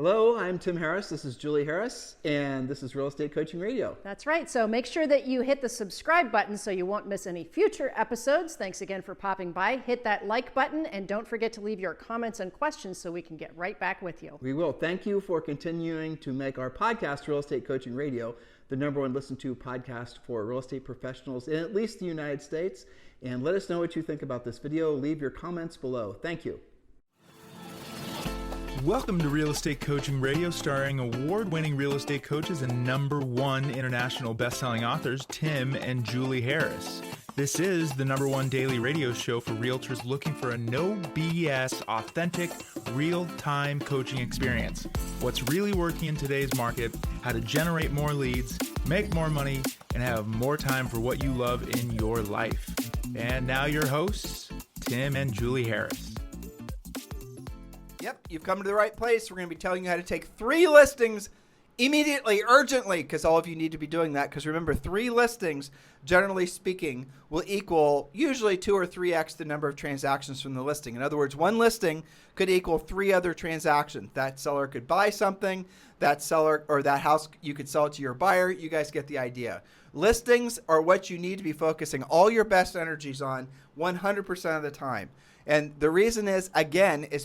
Hello, I'm Tim Harris. This is Julie Harris, and this is Real Estate Coaching Radio. That's right. So make sure that you hit the subscribe button so you won't miss any future episodes. Thanks again for popping by. Hit that like button, and don't forget to leave your comments and questions so we can get right back with you. We will. Thank you for continuing to make our podcast, Real Estate Coaching Radio, the #1 listened to podcast for real estate professionals in at least the United States. And let us know what you think about this video. Leave your comments below. Thank you. Welcome to Real Estate Coaching Radio, starring award-winning real estate coaches and #1 international best-selling authors, Tim and Julie Harris. This is the #1 daily radio show for realtors looking for a no BS, authentic, real-time coaching experience. What's really working in today's market, how to generate more leads, make more money, and have more time for what you love in your life. And now your hosts, Tim and Julie Harris. Yep, you've come to the right place. We're going to be telling you how to take 3 listings immediately, urgently, because all of you need to be doing that. Because remember, 3 listings, generally speaking, will equal usually 2 or 3x the number of transactions from the listing. In other words, 1 listing could equal 3 other transactions. That seller could buy something, that seller or that house, you could sell it to your buyer. You guys get the idea. Listings are what you need to be focusing all your best energies on 100% of the time. And the reason is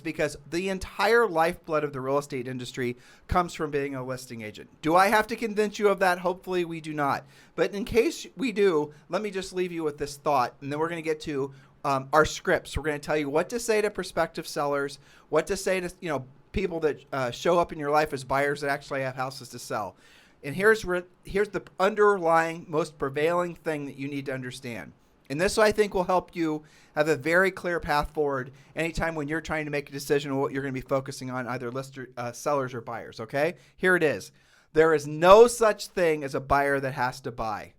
because the entire lifeblood of the real estate industry comes from being a listing agent. Do I have to convince you of that? Hopefully we do not. But in case we do, let me just leave you with this thought, and then we're going to get to our scripts. We're going to tell you what to say to prospective sellers, what to say to people that show up in your life as buyers that actually have houses to sell. And here's the underlying, most prevailing thing that you need to understand. And this, I think, will help you have a very clear path forward anytime when you're trying to make a decision on what you're going to be focusing on, either sellers or buyers, okay? Here it is. There is no such thing as a buyer that has to buy.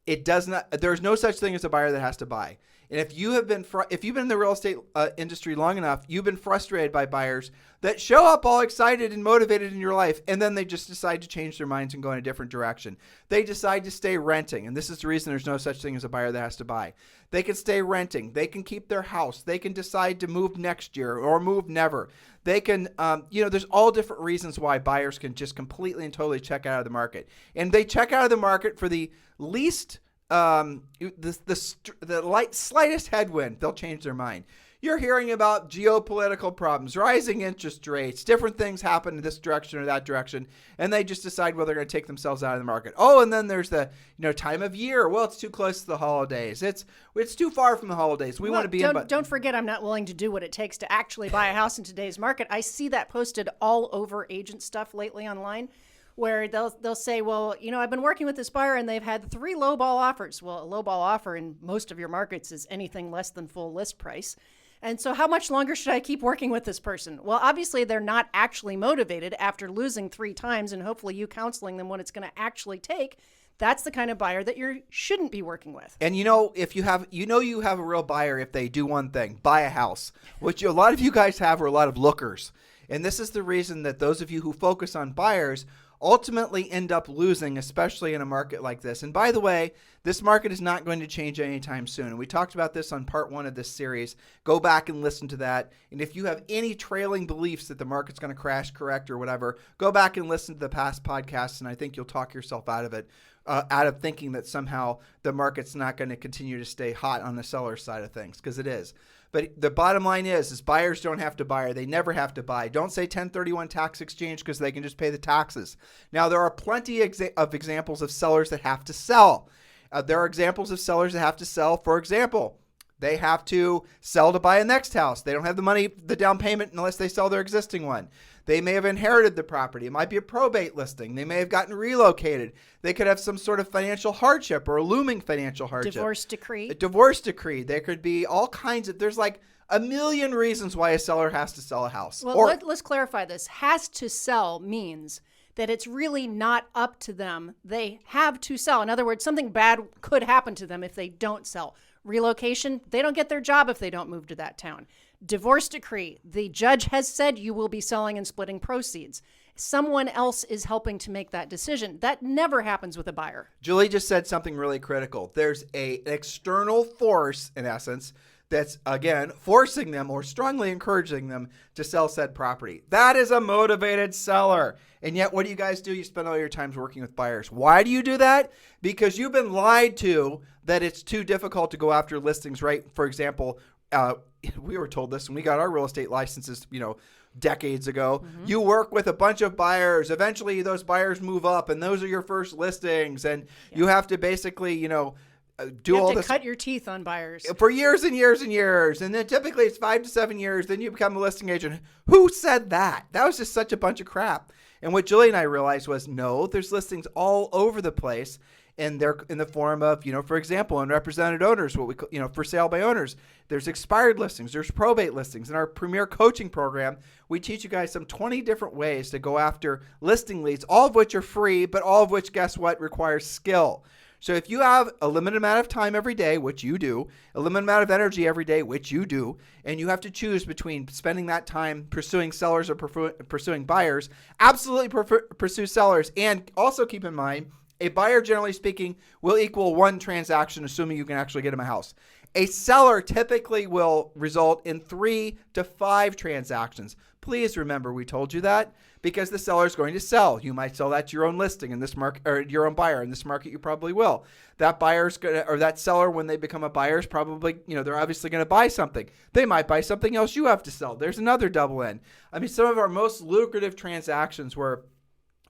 There's no such thing as a buyer that has to buy. And if you've been in the real estate industry long enough, you've been frustrated by buyers that show up all excited and motivated in your life, and then they just decide to change their minds and go in a different direction. They decide to stay renting, and this is the reason there's no such thing as a buyer that has to buy. They can stay renting. They can keep their house. They can decide to move next year or move never. They can, there's all different reasons why buyers can just completely and totally check out of the market. And they check out of the market for the least slightest headwind, they'll change their mind. You're hearing about geopolitical problems, rising interest rates, different things happen in this direction or that direction, and they just decide whether they're going to take themselves out of the market. Oh, and then there's the time of year. Well, it's too close to the holidays. It's too far from the holidays. We want to be Don't forget, I'm not willing to do what it takes to actually buy a house in today's market. I see that posted all over agent stuff lately online, where they'll say, well, I've been working with this buyer and they've had 3 lowball offers. Well, a lowball offer in most of your markets is anything less than full list price. And so how much longer should I keep working with this person? Well, obviously they're not actually motivated after losing 3 times, and hopefully you counseling them what it's going to actually take. That's the kind of buyer that you shouldn't be working with. And if you have a real buyer if they do one thing, buy a house, which a lot of you guys have are a lot of lookers. And this is the reason that those of you who focus on buyers ultimately end up losing, especially in a market like this. And by the way, this market is not going to change anytime soon. And we talked about this on part 1 of this series. Go back and listen to that. And if you have any trailing beliefs that the market's going to crash, correct, or whatever, go back and listen to the past podcasts, and I think you'll talk yourself out of it, out of thinking that somehow the market's not going to continue to stay hot on the seller side of things, because it is. But the bottom line is buyers don't have to buy, or they never have to buy. Don't say 1031 tax exchange, because they can just pay the taxes. Now, there are plenty of examples of sellers that have to sell. There are examples of sellers that have to sell. For example, they have to sell to buy a next house. They don't have the money, the down payment, unless they sell their existing one. They may have inherited the property. It might be a probate listing. They may have gotten relocated. They could have some sort of financial hardship or a looming financial hardship. Divorce decree. A divorce decree. There could be all kinds of, there's like a million reasons why a seller has to sell a house. Well, let's clarify this. Has to sell means that it's really not up to them. They have to sell. In other words, something bad could happen to them if they don't sell. Relocation, they don't get their job if they don't move to that town. Divorce decree, the judge has said you will be selling and splitting proceeds. Someone else is helping to make that decision. That never happens with a buyer. Julie just said something really critical. There's an external force, in essence, that's, again, forcing them or strongly encouraging them to sell said property. That is a motivated seller. And yet, what do you guys do? You spend all your time working with buyers. Why do you do that? Because you've been lied to that it's too difficult to go after listings, right? For example, we were told this when we got our real estate licenses, decades ago. You work with a bunch of buyers. Eventually, those buyers move up, and those are your first listings. And you have to basically, do all this. Cut your teeth on buyers for years and years and years. And then typically it's 5 to 7 years. Then you become a listing agent. Who said that? That was just such a bunch of crap. And what Julie and I realized was, no, there's listings all over the place. And they're in the form of, for example, unrepresented owners, what we call, for sale by owners. There's expired listings. There's probate listings. In our Premier Coaching Program, we teach you guys some 20 different ways to go after listing leads, all of which are free, but all of which, guess what, requires skill. So if you have a limited amount of time every day, which you do, a limited amount of energy every day, which you do, and you have to choose between spending that time pursuing sellers or pursuing buyers, absolutely pursue sellers. And also keep in mind, a buyer, generally speaking, will equal one transaction, assuming you can actually get them a house. A seller typically will result in 3 to 5 transactions. Please remember we told you that, because the seller is going to sell. You might sell that to your own listing in this market, or your own buyer in this market. You probably will. That buyer's gonna, or that seller, when they become a buyer, is probably, they're obviously going to buy something. They might buy something else you have to sell. There's another double end. I mean, some of our most lucrative transactions were,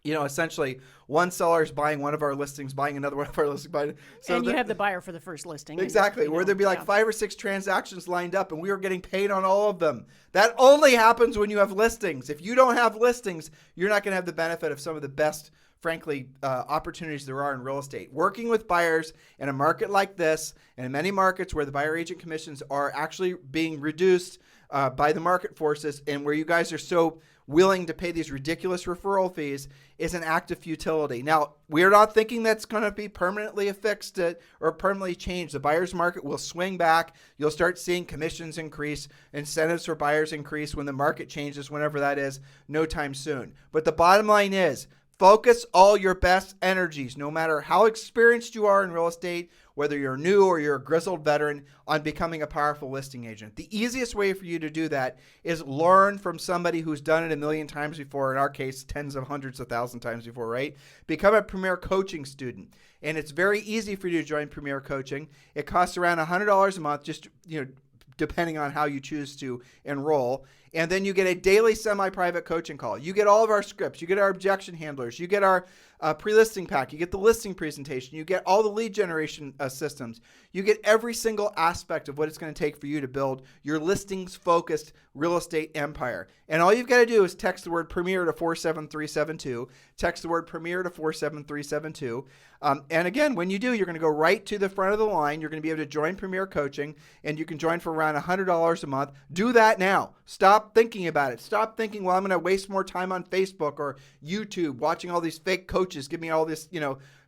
essentially one seller is buying one of our listings, buying another one of our listings. And you have the buyer for the first listing. Exactly. Where there'd be like 5 or 6 transactions lined up, and we were getting paid on all of them. That only happens when you have listings. If you don't have listings, you're not going to have the benefit of some of the best, frankly, opportunities there are in real estate. Working with buyers in a market like this, and in many markets where the buyer agent commissions are actually being reduced by the market forces, and where you guys are so willing to pay these ridiculous referral fees, is an act of futility. Now, we're not thinking that's going to be permanently affixed or permanently changed. The buyer's market will swing back. You'll start seeing commissions increase, incentives for buyers increase when the market changes, whenever that is, no time soon. But the bottom line is, focus all your best energies, no matter how experienced you are in real estate, whether you're new or you're a grizzled veteran, on becoming a powerful listing agent. The easiest way for you to do that is learn from somebody who's done it a million times before, in our case, tens of hundreds of thousand times before, right? Become a Premier Coaching student. And it's very easy for you to join Premier Coaching. It costs around $100 a month, just, depending on how you choose to enroll. And then you get a daily semi-private coaching call. You get all of our scripts. You get our objection handlers. You get our pre-listing pack. You get the listing presentation. You get all the lead generation systems. You get every single aspect of what it's going to take for you to build your listings-focused real estate empire. And all you've got to do is text the word Premier to 47372. Text the word Premier to 47372. And again, when you do, you're going to go right to the front of the line. You're going to be able to join Premier Coaching, and you can join for around $100 a month. Do that now. Stop thinking about it. Stop thinking, well, I'm going to waste more time on Facebook or YouTube watching all these fake coaches give me all this,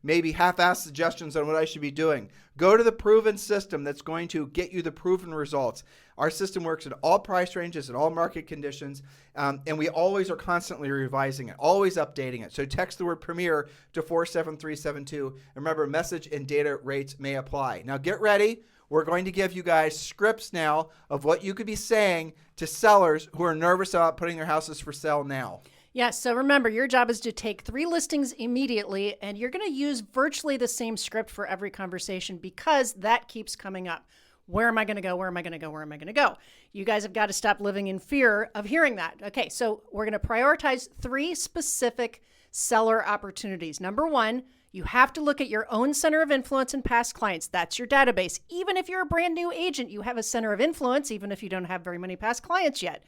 maybe half-assed suggestions on what I should be doing. Go to the proven system that's going to get you the proven results. Our system works at all price ranges, at all market conditions, and we always are constantly revising it, always updating it. So text the word Premier to 47372. And remember, message and data rates may apply. Now get ready. We're going to give you guys scripts now of what you could be saying to sellers who are nervous about putting their houses for sale now. Yes, so remember, your job is to take 3 listings immediately, and you're going to use virtually the same script for every conversation, because that keeps coming up. Where am I going to go? Where am I going to go? Where am I going to go? You guys have got to stop living in fear of hearing that. Okay, so we're going to prioritize 3 specific seller opportunities. Number 1, you have to look at your own center of influence and past clients. That's your database. Even if you're a brand new agent, you have a center of influence, even if you don't have very many past clients yet.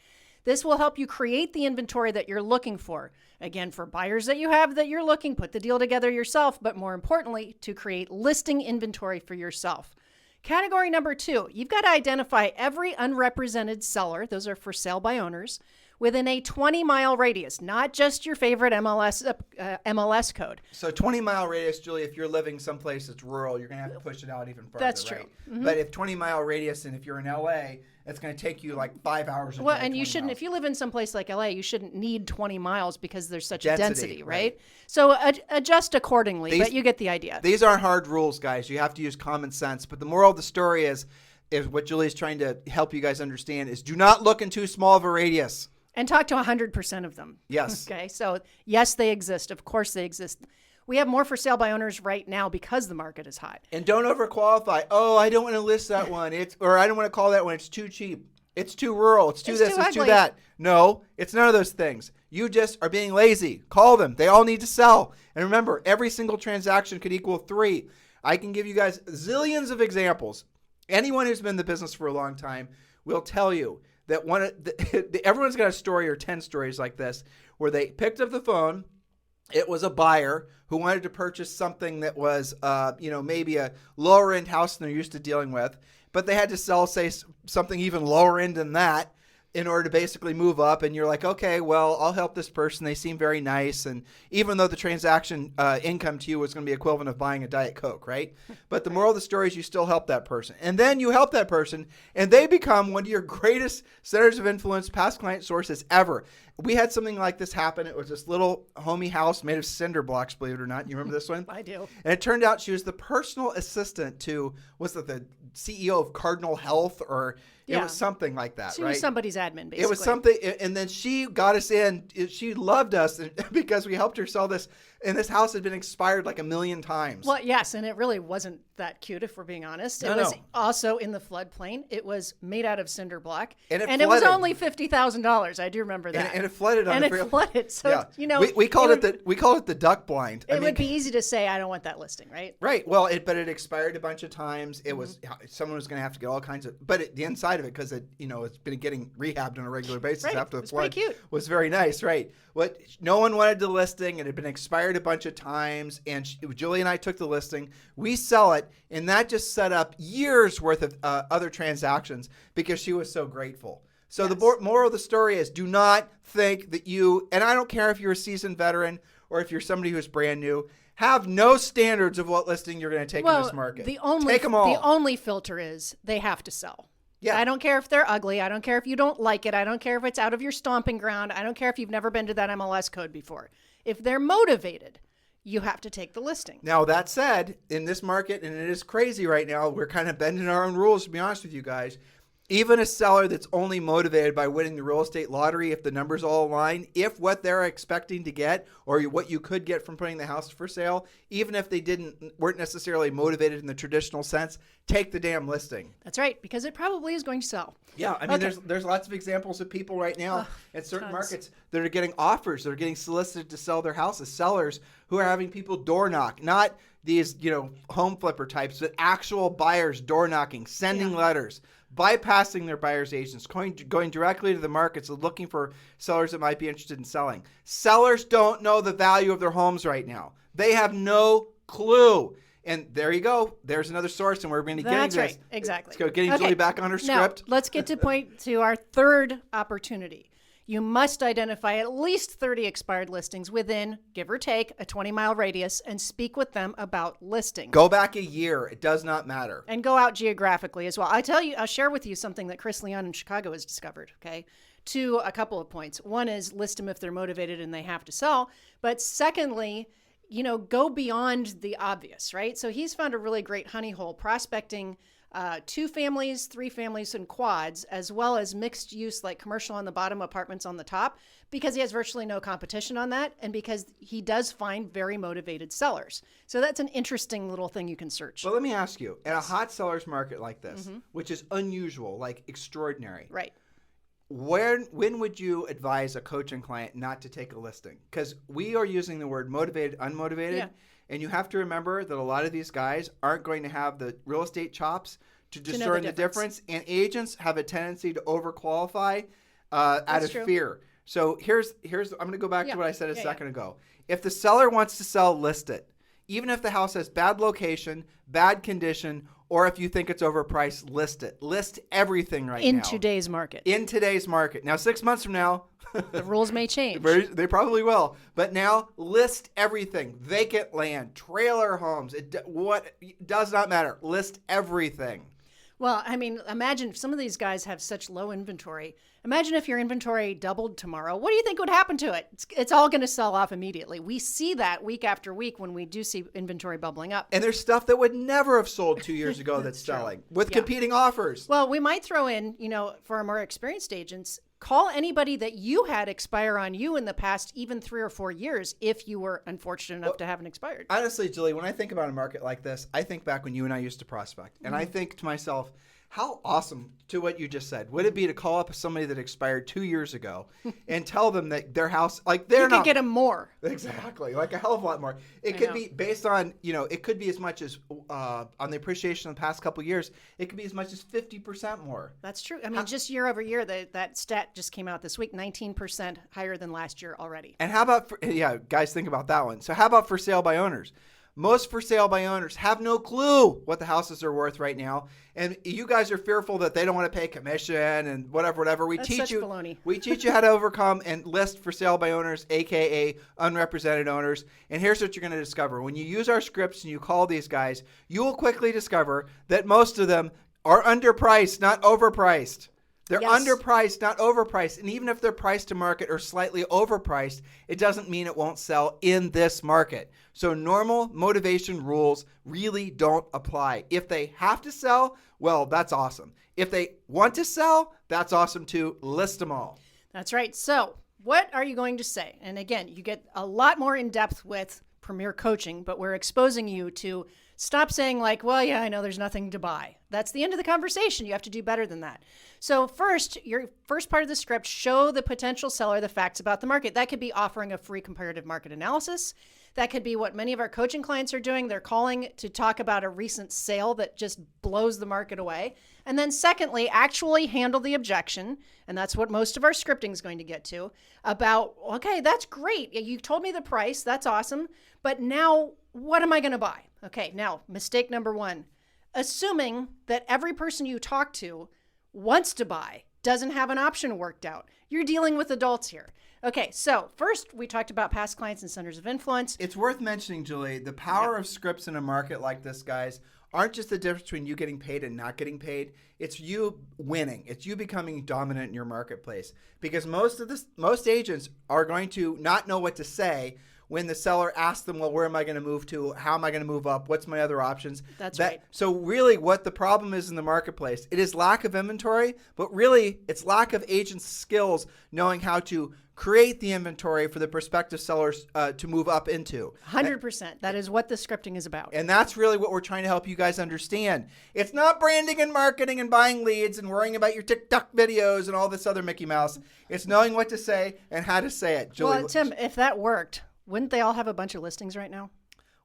This will help you create the inventory that you're looking for. Again, for buyers that you have that you're looking, put the deal together yourself, but more importantly, to create listing inventory for yourself. Category number 2, you've got to identify every unrepresented seller, those are for sale by owners, within a 20-mile radius, not just your favorite MLS code. So 20-mile radius, Julie, if you're living someplace that's rural, you're going to have to push it out even further. That's true. Right? Mm-hmm. But if 20-mile radius, and if you're in LA, it's going to take you like 5 hours. Well, and you shouldn't, if you live in some place like LA, you shouldn't need 20 miles because there's such a density, right? So adjust accordingly, but you get the idea. These aren't hard rules, guys. You have to use common sense. But the moral of the story is, is what Julie's trying to help you guys understand is do not look in too small of a radius. And talk to 100% of them. Yes. Okay. So yes, they exist. Of course they exist. We have more for sale by owners right now because the market is hot. And don't overqualify. Oh, I don't want to list that one. Or I don't want to call that one. It's too cheap. It's too rural. It's too this. It's too that. No, it's none of those things. You just are being lazy. Call them. They all need to sell. And remember, every single transaction could equal 3. I can give you guys zillions of examples. Anyone who's been in the business for a long time will tell you that everyone's got a story or 10 stories like this where they picked up the phone. It was a buyer who wanted to purchase something that was, maybe a lower end house than they're used to dealing with, but they had to sell, say, something even lower end than that in order to basically move up. And you're like, okay, well, I'll help this person. They seem very nice. And even though the transaction income to you was going to be equivalent of buying a Diet Coke, right? But the moral of the story is you still help that person. And then you help that person and they become one of your greatest centers of influence, past client sources ever. We had something like this happen. It was this little homey house made of cinder blocks, believe it or not. You remember this one? I do. And it turned out she was the personal assistant to, was it the CEO of Cardinal Health or it was something like that, She right? was somebody's admin, basically. It was something, and then she got us in. She loved us because we helped her sell this, and this house had been expired like 1 million times. Well, yes, and it really wasn't that cute, if we're being honest. It was also in the floodplain. It was made out of cinder block, and it was only $50,000. I do remember that. And it flooded on it flooded. So we called it the duck blind. It would be easy to say I don't want that listing, right? Right. Well, but it expired a bunch of times. It was someone was going to have to get all kinds of, but the inside of it, because it's been getting rehabbed on a regular basis after the flood, was very nice. Right. No one wanted the listing. It had been expired a bunch of times, and Julie and I took the listing. We sell it, and that just set up years worth of other transactions because she was so grateful. So the moral of the story is do not think that and I don't care if you're a seasoned veteran or if you're somebody who's brand new, have no standards of what listing you're going to take in this market. Take them all. The only filter is they have to sell. Yeah. I don't care if they're ugly. I don't care if you don't like it. I don't care if it's out of your stomping ground. I don't care if you've never been to that MLS code before. If they're motivated, you have to take the listing. Now, that said, in this market, and it is crazy right now, we're kind of bending our own rules, to be honest with you guys. Even a seller that's only motivated by winning the real estate lottery, if the numbers all align, if what they're expecting to get or what you could get from putting the house for sale, even if they weren't necessarily motivated in the traditional sense, take the damn listing. That's right, because it probably is going to sell. Yeah, I mean, there's lots of examples of people right now at certain markets that are getting offers, that are getting solicited to sell their houses, sellers who are having people door knock, not these, home flipper types, but actual buyers door knocking, sending letters, bypassing their buyer's agents, going directly to the markets and looking for sellers that might be interested in selling. Sellers don't know the value of their homes right now. They have no clue. And there you go. There's another source, and we're going to get into this. That's right. Exactly. Let's go getting Julie back on her script. Now, let's get to our third opportunity. You must identify at least 30 expired listings within, give or take, a 20-mile radius and speak with them about listing. Go back a year. It does not matter. And go out geographically as well. I'll share with you something that Chris Leon in Chicago has discovered, okay? A couple of points. One is list them if they're motivated and they have to sell. But secondly, go beyond the obvious, right? So he's found a really great honey hole prospecting 2 families, 3 families, and quads, as well as mixed use like commercial on the bottom, apartments on the top, because he has virtually no competition on that, and because he does find very motivated sellers. So that's an interesting little thing you can search. Well, let me ask you, in a hot seller's market like this, which is unusual, like extraordinary, right? When would you advise a coach and client not to take a listing? Because we are using the word motivated, unmotivated. Yeah. And you have to remember that a lot of these guys aren't going to have the real estate chops to discern the difference. And agents have a tendency to overqualify out of fear. So here's I'm going to go back to what I said a second ago. If the seller wants to sell, list it. Even if the house has bad location, bad condition, or if you think it's overpriced, list it. List everything now. In today's market. In today's market. Now, 6 months from now, the rules may change. They probably will. But now, list everything. Vacant land, trailer homes. What does not matter. List everything. Well, I mean, imagine if some of these guys have such low inventory. Imagine if your inventory doubled tomorrow. What do you think would happen to it? It's all going to sell off immediately. We see that week after week when we do see inventory bubbling up. And there's stuff that would never have sold 2 years ago that's selling with competing offers. Well, we might throw in, for our more experienced agents, call anybody that you had expire on you in the past, even 3 or 4 years, if you were unfortunate enough to have an expired. Honestly, Julie, when I think about a market like this, I think back when you and I used to prospect. And I think to myself, how awesome, to what you just said, would it be to call up somebody that expired 2 years ago and tell them that their house, like they're not. You could get them more. Exactly, like a hell of a lot more. It could be based on, it could be as much as, on the appreciation of the past couple of years, it could be as much as 50% more. That's true. I mean, just year over year, that stat just came out this week, 19% higher than last year already. And how about, guys, think about that one. So how about for sale by owners? Most for sale by owners have no clue what the houses are worth right now. And you guys are fearful that they don't want to pay commission and whatever. That's such baloney. We teach you how to overcome and list for sale by owners, AKA unrepresented owners. And here's what you're going to discover. When you use our scripts and you call these guys, you will quickly discover that most of them are underpriced, not overpriced. They're underpriced, not overpriced. And even if they're priced to market or slightly overpriced, it doesn't mean it won't sell in this market. So normal motivation rules really don't apply. If they have to sell, well, that's awesome. If they want to sell, that's awesome too. List them all. That's right. So what are you going to say? And again, you get a lot more in depth with Premier Coaching, but we're exposing you to stop saying like, well, yeah, I know there's nothing to buy. That's the end of the conversation. You have to do better than that. So first, your first part of the script, show the potential seller the facts about the market. That could be offering a free comparative market analysis. That could be what many of our coaching clients are doing. They're calling to talk about a recent sale that just blows the market away. And then secondly, actually handle the objection. And that's what most of our scripting is going to get to about, okay, that's great. You told me the price. That's awesome. But now what am I going to buy? Okay, now mistake number one, assuming that every person you talk to wants to buy, doesn't have an option worked out. You're dealing with adults here. Okay, so first we talked about past clients and centers of influence. It's worth mentioning, Julie, the power of scripts in a market like this, guys, aren't just the difference between you getting paid and not getting paid. It's you winning. It's you becoming dominant in your marketplace. Because most agents are going to not know what to say when the seller asks them, well, where am I going to move to? How am I going to move up? What's my other options? That's right. So really what the problem is in the marketplace, it is lack of inventory, but really it's lack of agents' skills knowing how to create the inventory for the prospective sellers to move up into. 100%. That is what the scripting is about. And that's really what we're trying to help you guys understand. It's not branding and marketing and buying leads and worrying about your TikTok videos and all this other Mickey Mouse. It's knowing what to say and how to say it. Julie, well, Tim, if that worked, wouldn't they all have a bunch of listings right now?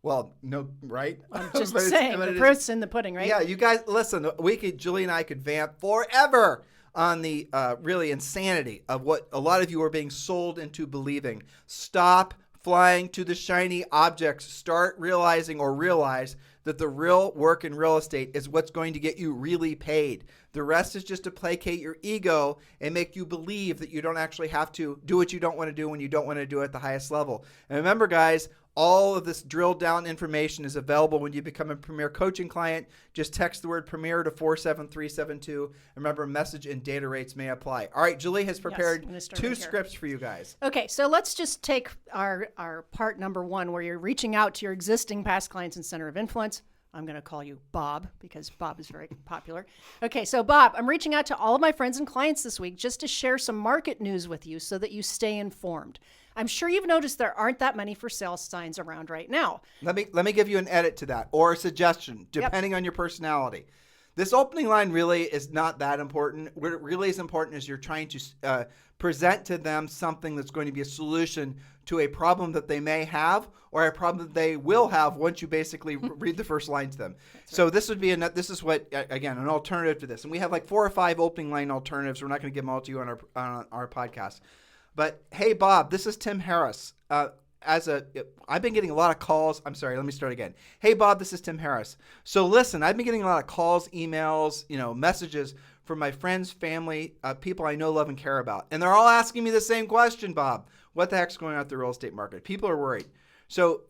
Well, no, right? I'm just saying, the proof's in the pudding, right? Yeah, you guys, listen, Julie and I could vamp forever on the really insanity of what a lot of you are being sold into believing. Stop flying to the shiny objects. Start realizing or realize that the real work in real estate is what's going to get you really paid. The rest is just to placate your ego and make you believe that you don't actually have to do what you don't want to do when you don't want to do it at the highest level. And remember, guys, all of this drilled down information is available when you become a Premier Coaching client. Just text the word Premier to 47372. Remember, message and data rates may apply. All right, Julie has prepared two scripts for you guys. Okay, so let's just take our part number one where you're reaching out to your existing past clients and center of influence. I'm going to call you Bob because Bob is very popular. Okay, so Bob, I'm reaching out to all of my friends and clients this week just to share some market news with you so that you stay informed. I'm sure you've noticed there aren't that many for sale signs around right now. Let me give you an edit to that or a suggestion, depending on your personality. This opening line really is not that important. What really is important is you're trying to present to them something that's going to be a solution to a problem that they may have or a problem that they will have once you basically read the first line to them. That's so right. This is what, again, an alternative to this. And we have like 4 or 5 opening line alternatives. We're not going to give them all to you on our podcast. But hey, Bob, this is Tim Harris. I've been getting a lot of calls. I'm sorry, let me start again. Hey, Bob, this is Tim Harris. So listen, I've been getting a lot of calls, emails, messages from my friends, family, people I know, love, and care about. And they're all asking me the same question, Bob. What the heck's going on at the real estate market? People are worried. So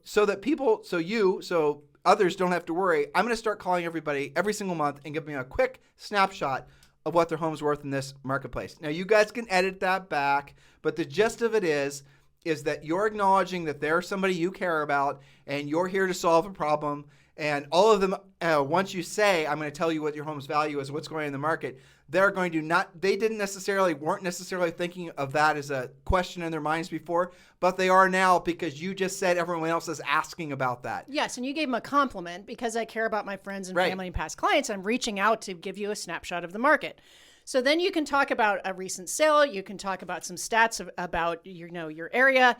others don't have to worry. I'm going to start calling everybody every single month and giving a quick snapshot of what their home's worth in this marketplace. Now, you guys can edit that back, but the gist of it is that you're acknowledging that they're somebody you care about and you're here to solve a problem. And all of them, once you say, I'm going to tell you what your home's value is, what's going on in the market, they weren't necessarily thinking of that as a question in their minds before, but they are now because you just said everyone else is asking about that. Yes, and you gave them a compliment because I care about my friends and family and past clients. I'm reaching out to give you a snapshot of the market. So then you can talk about a recent sale. You can talk about some stats about your area.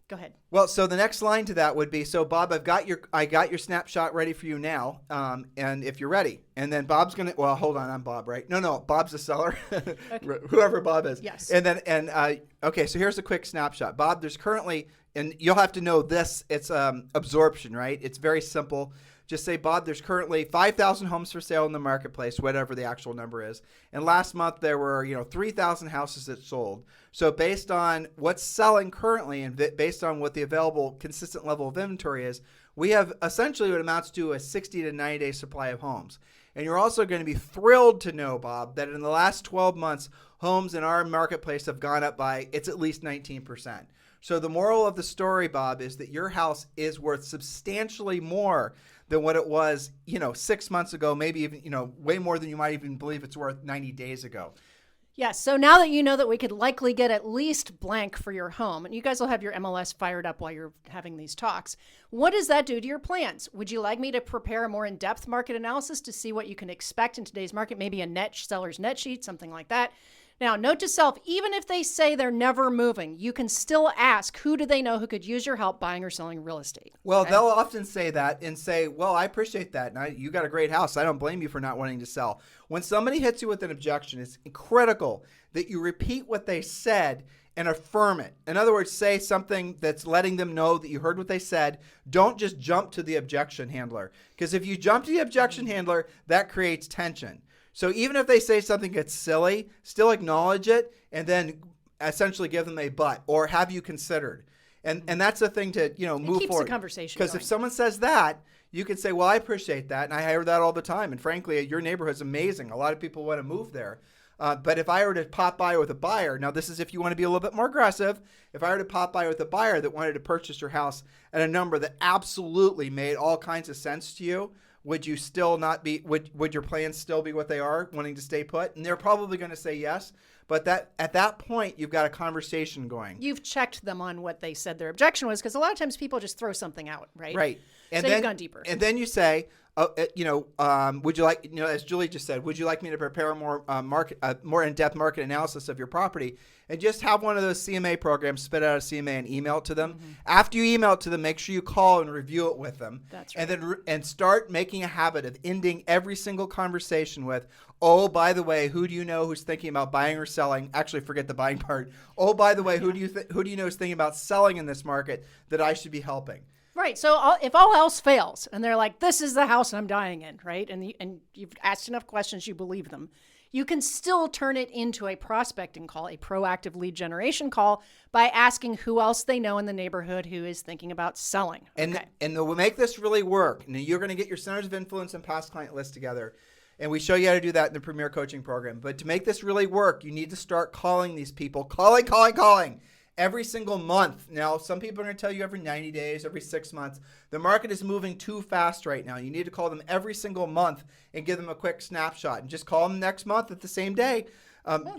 Go ahead. Well, so the next line to that would be, so Bob, I got your snapshot ready for you now, and if you're ready. And then Bob's going to, well, hold on, I'm Bob, right? No, Bob's the seller, okay. Whoever Bob is. Yes. And okay, so here's a quick snapshot. Bob, there's currently, and you'll have to know this, it's absorption, right? It's very simple. Just say, Bob, there's currently 5,000 homes for sale in the marketplace, whatever the actual number is. And last month there were, 3,000 houses that sold. So based on what's selling currently and based on what the available consistent level of inventory is, we have essentially what amounts to a 60 to 90 day supply of homes. And you're also going to be thrilled to know, Bob, that in the last 12 months, homes in our marketplace have gone up by, it's at least 19%. So the moral of the story, Bob, is that your house is worth substantially more than what it was, 6 months ago, maybe even, way more than you might even believe it's worth 90 days ago. Yes. So now that you know that we could likely get at least blank for your home, and you guys will have your MLS fired up while you're having these talks, what does that do to your plans? Would you like me to prepare a more in-depth market analysis to see what you can expect in today's market, maybe a seller's net sheet, something like that? Now, note to self, even if they say they're never moving, you can still ask, who do they know who could use your help buying or selling real estate? Well, they'll often say that and say, well, I appreciate that. And you got a great house. I don't blame you for not wanting to sell. When somebody hits you with an objection, it's critical that you repeat what they said and affirm it. In other words, say something that's letting them know that you heard what they said. Don't just jump to the objection handler. Because if you jump to the objection handler, that creates tension. So even if they say something that's silly, still acknowledge it and then essentially give them a but or have you considered. And that's the thing to, move forward. It keeps the conversation Because if someone says that, you can say, well, I appreciate that. And I hear that all the time. And frankly, your neighborhood's amazing. A lot of people want to move there. But if I were to pop by with a buyer, now this is if you want to be a little bit more aggressive. If I were to pop by with a buyer that wanted to purchase your house at a number that absolutely made all kinds of sense to you, would you still not be, would your plans still be what they are, wanting to stay put? And they're probably going to say yes. But at that point, you've got a conversation going. You've checked them on what they said their objection was, because a lot of times people just throw something out, right? Right. And so you've gone deeper. And then you say, would you like, as Julie just said, would you like me to prepare a more in-depth market analysis of your property? And just have one of those CMA programs spit out a CMA and email it to them. Mm-hmm. After you email it to them, make sure you call and review it with them. That's right. And start making a habit of ending every single conversation with, oh, by the way, who do you know who's thinking about buying or selling? Actually, forget the buying part. Oh, by the way, who do you know is thinking about selling in this market that I should be helping? Right. So if all else fails and they're like, this is the house I'm dying in, right? And you've asked enough questions, you believe them. You can still turn it into a prospecting call, a proactive lead generation call, by asking who else they know in the neighborhood who is thinking about selling. And we'll make this really work. Now, you're going to get your centers of influence and past client list together. And we show you how to do that in the Premier Coaching Program. But to make this really work, you need to start calling these people. Calling. Every single month. Now, some people are going to tell you every 90 days, every 6 months. The market is moving too fast right now. You need to call them every single month and give them a quick snapshot. And just call them next month at the same day.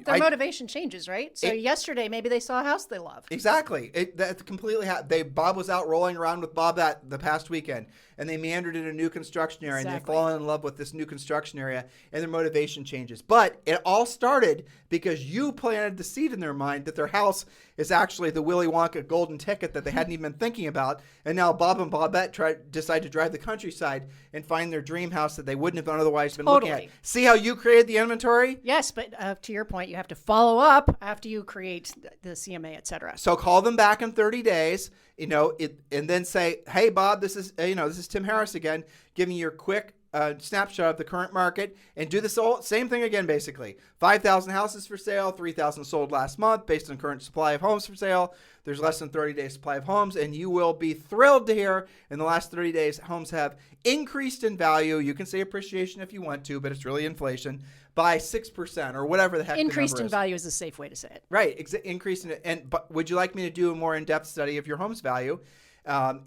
Their motivation changes, right? So yesterday, maybe they saw a house they love. Exactly. That's completely Bob was out rolling around with Bob the past weekend, and they meandered in a new construction area, and they fall in love with this new construction area, and their motivation changes. But it all started because you planted the seed in their mind that their house is actually the Willy Wonka golden ticket that they hadn't even been thinking about, and now Bob and Bobette decide to drive the countryside and find their dream house that they wouldn't have otherwise been looking at. See how you created the inventory? Yes, but to your point, you have to follow up after you create the CMA, et cetera. So call them back in 30 days, and then say, hey, Bob, this is Tim Harris again, giving you your quick snapshot of the current market and do this same thing again, basically. 5,000 houses for sale, 3,000 sold last month based on current supply of homes for sale. There's less than 30 days supply of homes, and you will be thrilled to hear in the last 30 days homes have increased in value. You can say appreciation if you want to, but it's really inflation, by 6% or whatever the heck Increased the number in is. value is a safe way to say it. Right, increased in but would you like me to do a more in-depth study of your home's value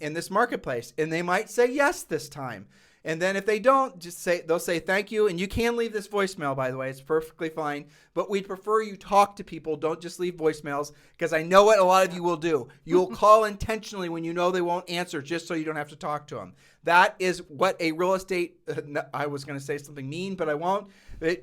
in this marketplace? And they might say yes this time. And then if they don't, they'll say thank you. And you can leave this voicemail, by the way. It's perfectly fine. But we'd prefer you talk to people. Don't just leave voicemails, because I know what a lot of you will do. You'll call intentionally when you know they won't answer, just so you don't have to talk to them. That is what a real estate, I was going to say something mean, but I won't.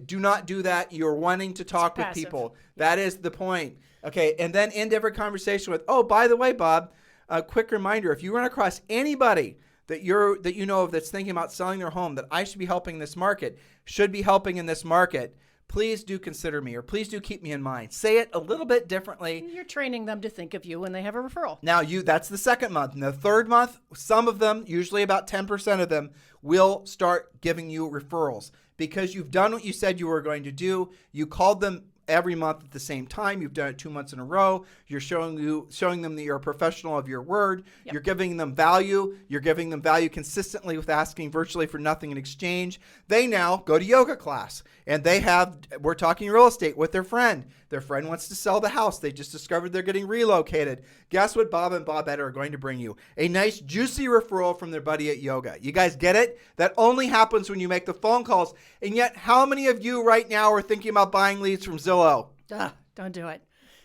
Do not do that. You're wanting to talk with people. That is the point. Okay, and then end every conversation with, oh, by the way, Bob, a quick reminder, if you run across anybody that you know of that's thinking about selling their home that I should be helping in this market, should be helping in this market, please do consider me, or please do keep me in mind. Say it a little bit differently. You're training them to think of you when they have a referral. Now, that's the second month. In the third month, some of them, usually about 10% of them, will start giving you referrals because you've done what you said you were going to do. You called them every month at the same time. You've done it 2 months in a row. You're showing them that you're a professional of your word. Yep. You're giving them value. You're giving them value consistently with asking virtually for nothing in exchange. They now go to yoga class, and we're talking real estate with their friend. Their friend wants to sell the house. They just discovered they're getting relocated. Guess what Bob and Bobette are going to bring you? A nice juicy referral from their buddy at yoga. You guys get it? That only happens when you make the phone calls. And yet, how many of you right now are thinking about buying leads from Zillow? Don't do it.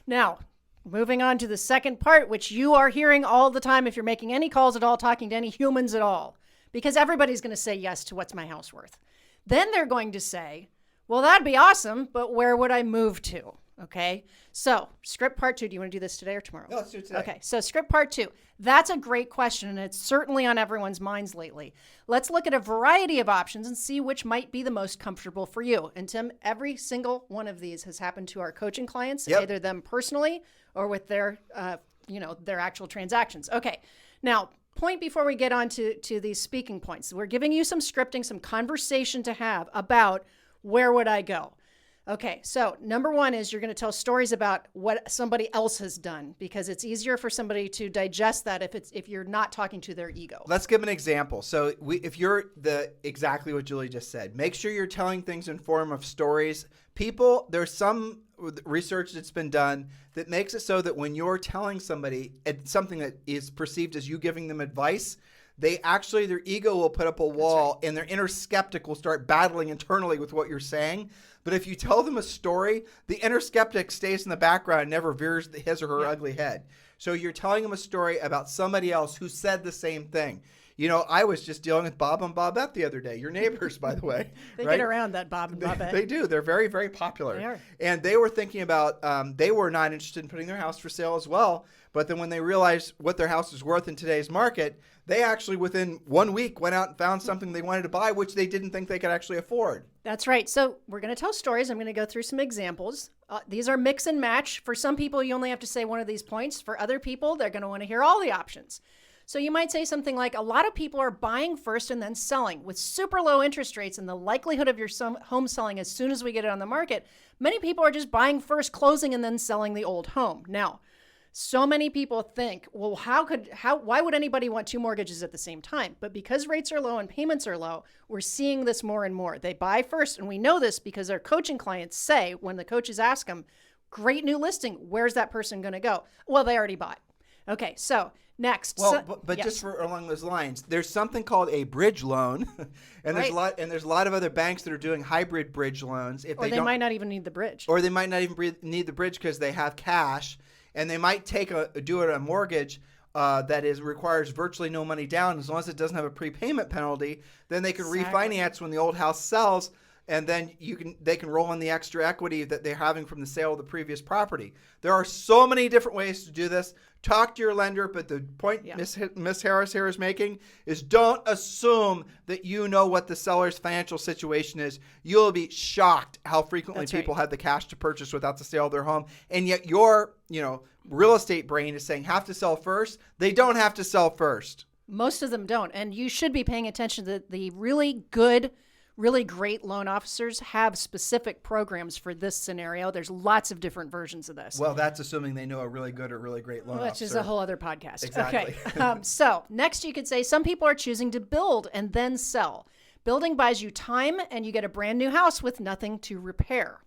Now, moving on to the second part, which you are hearing all the time if you're making any calls at all, talking to any humans at all, because everybody's going to say yes to what's my house worth. Then they're going to say, well, that'd be awesome, but where would I move to? Okay, so script part 2. Do you want to do this today or tomorrow? No, let's do it today. Okay, so script part 2. That's a great question, and it's certainly on everyone's minds lately. Let's look at a variety of options and see which might be the most comfortable for you. And Tim, every single one of these has happened to our coaching clients, either them personally or with their actual transactions. Okay, now, point before we get on to these speaking points. We're giving you some scripting, some conversation to have about where would I go? Okay, so number 1 is you're going to tell stories about what somebody else has done, because it's easier for somebody to digest that if you're not talking to their ego. Let's give an example. So if you're exactly what Julie just said, make sure you're telling things in form of stories. There's some research that's been done that makes it so that when you're telling somebody something that is perceived as you giving them advice, their ego will put up a wall, and their inner skeptic will start battling internally with what you're saying. But if you tell them a story, the inner skeptic stays in the background and never veers his or her ugly head. So you're telling them a story about somebody else who said the same thing. You know, I was just dealing with Bob and Bobette the other day. Your neighbors, by the way. They get around that, Bob and Bobette. They do. They're very, very popular. They are. And they were thinking about, they were not interested in putting their house for sale as well. But then when they realized what their house is worth in today's market, they actually within 1 week went out and found something they wanted to buy, which they didn't think they could actually afford. That's right. So we're going to tell stories. I'm going to go through some examples. These are mix and match. For some people, you only have to say one of these points. For other people, they're going to want to hear all the options. So you might say something like, a lot of people are buying first and then selling. With super low interest rates and the likelihood of your home selling as soon as we get it on the market, many people are just buying first, closing, and then selling the old home. Now, so many people think, well, why would anybody want 2 mortgages at the same time? But because rates are low and payments are low, we're seeing this more and more. They buy first, and we know this because our coaching clients say, when the coaches ask them, great new listing, where's that person going to go? Well, they already bought. Okay, so next. Well, but yes. Just along those lines, there's something called a bridge loan, and there's a lot of other banks that are doing hybrid bridge loans. Or they might not even need the bridge. Or they might not even need the bridge because they have cash. And they might do it a mortgage that requires virtually no money down. As long as it doesn't have a prepayment penalty, then they can refinance when the old house sells, and then they can roll in the extra equity that they're having from the sale of the previous property. There are so many different ways to do this. Talk to your lender, but the point Miss Harris here is making is don't assume that you know what the seller's financial situation is. You'll be shocked how frequently people have the cash to purchase without the sale of their home, and yet your real estate brain is saying have to sell first. They don't have to sell first. Most of them don't. And you should be paying attention that the really good, really great loan officers have specific programs for this scenario. There's lots of different versions of this. Well, that's assuming they know a really good or really great loan officer. Which is a whole other podcast. Exactly. Okay. So next you could say some people are choosing to build and then sell. Building buys you time and you get a brand new house with nothing to repair.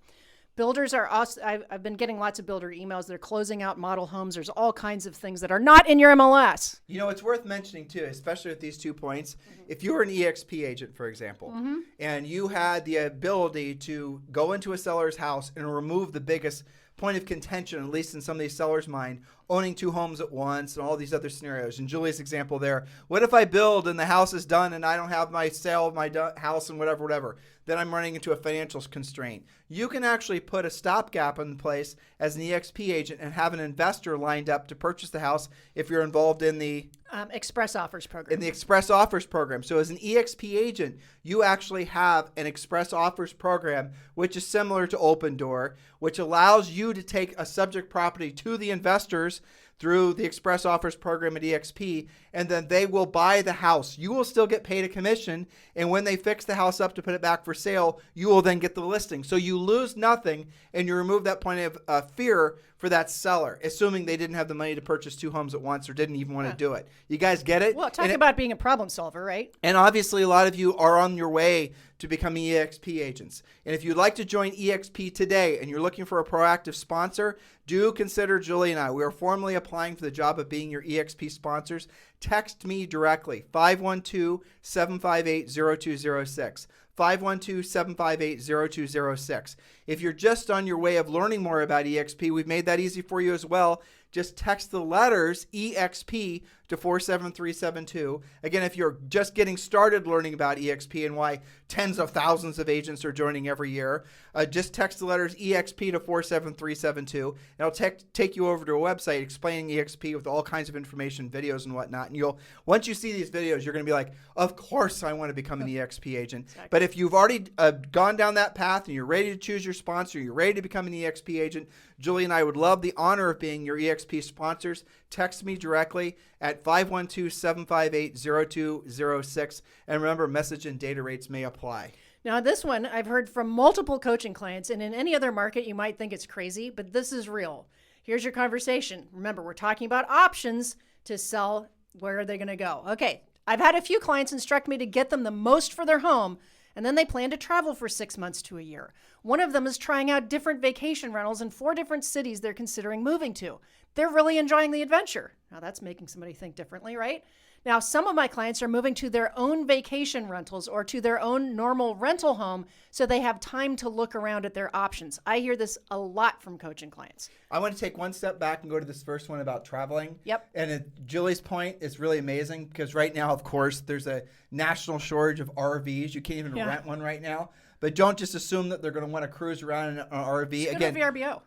Builders are also, I've been getting lots of builder emails. They're closing out model homes. There's all kinds of things that are not in your MLS. You know, it's worth mentioning too, especially with these 2 points. If you were an EXP agent, for example, and you had the ability to go into a seller's house and remove the biggest point of contention, at least in some of these sellers' mind, owning 2 homes at once and all these other scenarios. In Julie's example there, what if I build and the house is done and I don't have my sale of my house and whatever, then I'm running into a financial constraint. You can actually put a stopgap in place as an EXP agent and have an investor lined up to purchase the house if you're involved in the Express Offers program. In the Express Offers program. So as an EXP agent, you actually have an Express Offers program, which is similar to Open Door, which allows you to take a subject property to the investors through the Express Offers program at EXP, and then they will buy the house. You will still get paid a commission, and when they fix the house up to put it back for sale, you will then get the listing. So you lose nothing, and you remove that point of fear for that seller, assuming they didn't have the money to purchase 2 homes at once or didn't even want to do it. You guys get it? Well, talk about being a problem solver, right? And obviously, a lot of you are on your way to becoming EXP agents. And if you'd like to join EXP today and you're looking for a proactive sponsor, do consider Julie and I. We are formally applying for the job of being your EXP sponsors. Text me directly, 512-758-0206. 512-758-0206. If you're just on your way of learning more about EXP, we've made that easy for you as well. Just text the letters EXP to 47372. Again, if you're just getting started learning about EXP and why tens of thousands of agents are joining every year, just text the letters EXP to 47372. And it'll take you over to a website explaining EXP with all kinds of information, videos and whatnot. And once you see these videos, you're going to be like, of course I want to become an EXP agent. Exactly. But if you've already gone down that path and you're ready to choose your sponsor, you're ready to become an EXP agent, Julie and I would love the honor of being your EXP sponsors. Text me directly at 512-758-0206. And remember, message and data rates may apply. Now, this one I've heard from multiple coaching clients, and in any other market, you might think it's crazy, but this is real. Here's your conversation. Remember, we're talking about options to sell. Where are they going to go? Okay, I've had a few clients instruct me to get them the most for their home, and then they plan to travel for 6 months to a year. One of them is trying out different vacation rentals in 4 different cities they're considering moving to. They're really enjoying the adventure. Now, that's making somebody think differently, right? Now, some of my clients are moving to their own vacation rentals or to their own normal rental home so they have time to look around at their options. I hear this a lot from coaching clients. I want to take one step back and go to this first one about traveling. Yep. And Julie's point is really amazing because right now, of course, there's a national shortage of RVs. You can't even rent one right now. But don't just assume that they're going to want to cruise around in an RV. Again, VRBO.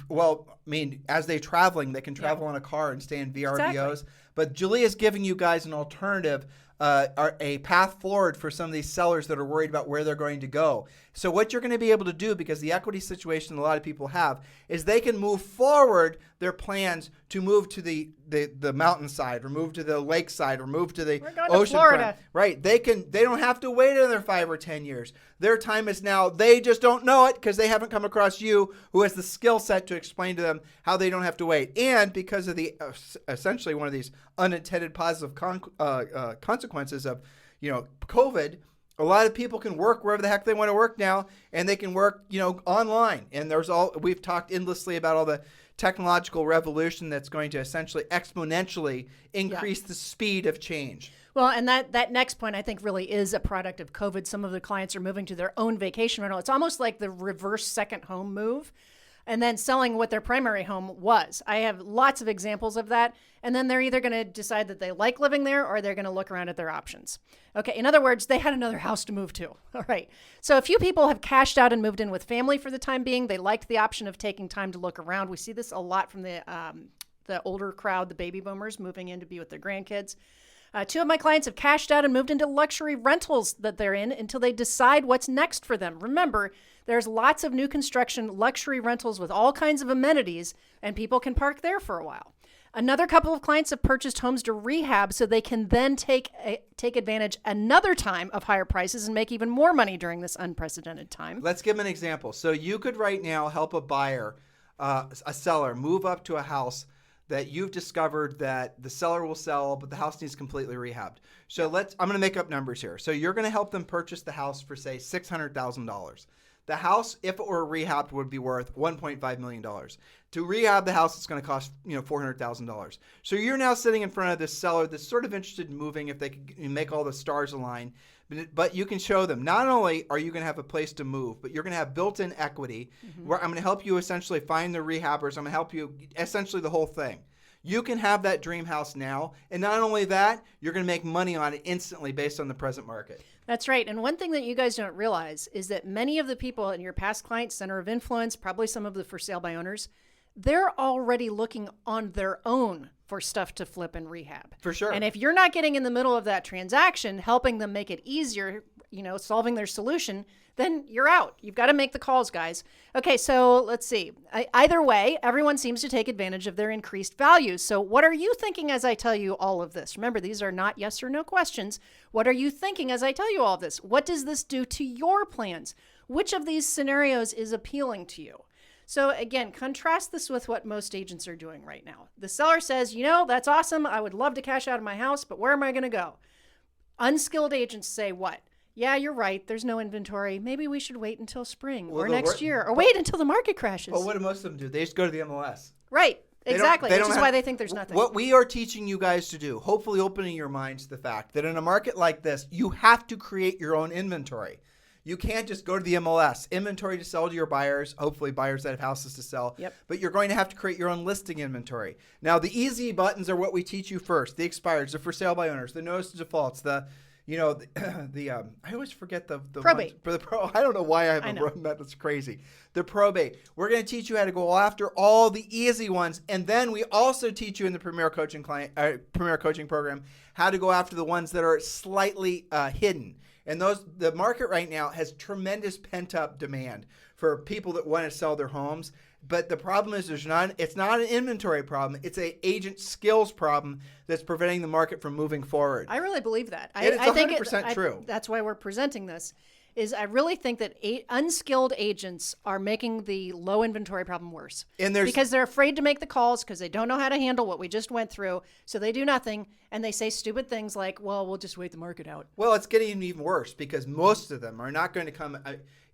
Well, I mean, as they're traveling, they can travel in a car and stay in VRBOs. Exactly. But Julie is giving you guys an alternative, a path forward for some of these sellers that are worried about where they're going to go. So what you're going to be able to do, because the equity situation a lot of people have, is they can move forward their plans to move to the mountainside, or move to the lakeside, or move to the ocean front. Right. They don't have to wait another 5 or 10 years. Their time is now. They just don't know it because they haven't come across you who has the skill set to explain to them how they don't have to wait. And because of the essentially one of these unintended positive consequences of COVID, a lot of people can work wherever the heck they want to work now, and they can work online. And we've talked endlessly about all the technological revolution that's going to essentially exponentially increase the speed of change. Well, and that next point I think really is a product of COVID. Some of the clients are moving to their own vacation rental. It's almost like the reverse second home move, and then selling what their primary home was. I have lots of examples of that. And then they're either going to decide that they like living there or they're going to look around at their options. Okay, in other words, they had another house to move to. All right. So a few people have cashed out and moved in with family for the time being. They liked the option of taking time to look around. We see this a lot from the older crowd, the baby boomers, moving in to be with their grandkids. 2 of my clients have cashed out and moved into luxury rentals that they're in until they decide what's next for them. Remember, there's lots of new construction luxury rentals with all kinds of amenities, and people can park there for a while. Another couple of clients have purchased homes to rehab so they can then take advantage another time of higher prices and make even more money during this unprecedented time. Let's give them an example. So you could right now help a buyer, a seller, move up to a house that you've discovered that the seller will sell, but the house needs completely rehabbed. So I'm going to make up numbers here. So you're going to help them purchase the house for, say, $600,000. The house, if it were rehabbed, would be worth $1.5 million. To rehab the house, it's going to cost $400,000. So you're now sitting in front of this seller that's sort of interested in moving if they can make all the stars align. But you can show them, not only are you going to have a place to move, but you're going to have built-in equity where I'm going to help you essentially find the rehabbers. I'm going to help you essentially the whole thing. You can have that dream house now. And not only that, you're going to make money on it instantly based on the present market. That's right. And one thing that you guys don't realize is that many of the people in your past client center of influence, probably some of the for sale by owners, they're already looking on their own for stuff to flip and rehab. For sure. And if you're not getting in the middle of that transaction, helping them make it easier, solving their solution, then you're out. You've got to make the calls, guys. Okay, so let's see. Either way, everyone seems to take advantage of their increased values. So what are you thinking as I tell you all of this? Remember, these are not yes or no questions. What are you thinking as I tell you all of this? What does this do to your plans? Which of these scenarios is appealing to you? So again, contrast this with what most agents are doing right now. The seller says, that's awesome. I would love to cash out of my house, but where am I going to go? Unskilled agents say what? Yeah, you're right. There's no inventory. Maybe we should wait until spring or next year or wait until the market crashes. Well, what do most of them do? They just go to the MLS. Right. Exactly. Which is why they think there's nothing. What we are teaching you guys to do, hopefully opening your minds to the fact that in a market like this, you have to create your own inventory. You can't just go to the MLS. Inventory to sell to your buyers, hopefully buyers that have houses to sell. Yep. But you're going to have to create your own listing inventory. Now, the easy buttons are what we teach you first. The expireds, the for sale by owners, the notice of defaults, I always forget the probate. I don't know why I have a roadmap that's crazy. The probate. We're going to teach you how to go after all the easy ones, and then we also teach you in the Premier Coaching program how to go after the ones that are slightly hidden. And the market right now has tremendous pent-up demand for people that want to sell their homes. But the problem is it's not an inventory problem. It's an agent skills problem that's preventing the market from moving forward. I really believe that. It's I think 100% true. That's why we're presenting this. I really think that unskilled agents are making the low inventory problem worse. Because they're afraid to make the calls because they don't know how to handle what we just went through. So they do nothing and they say stupid things like, well, we'll just wait the market out. Well, it's getting even worse because most of them are not going to come.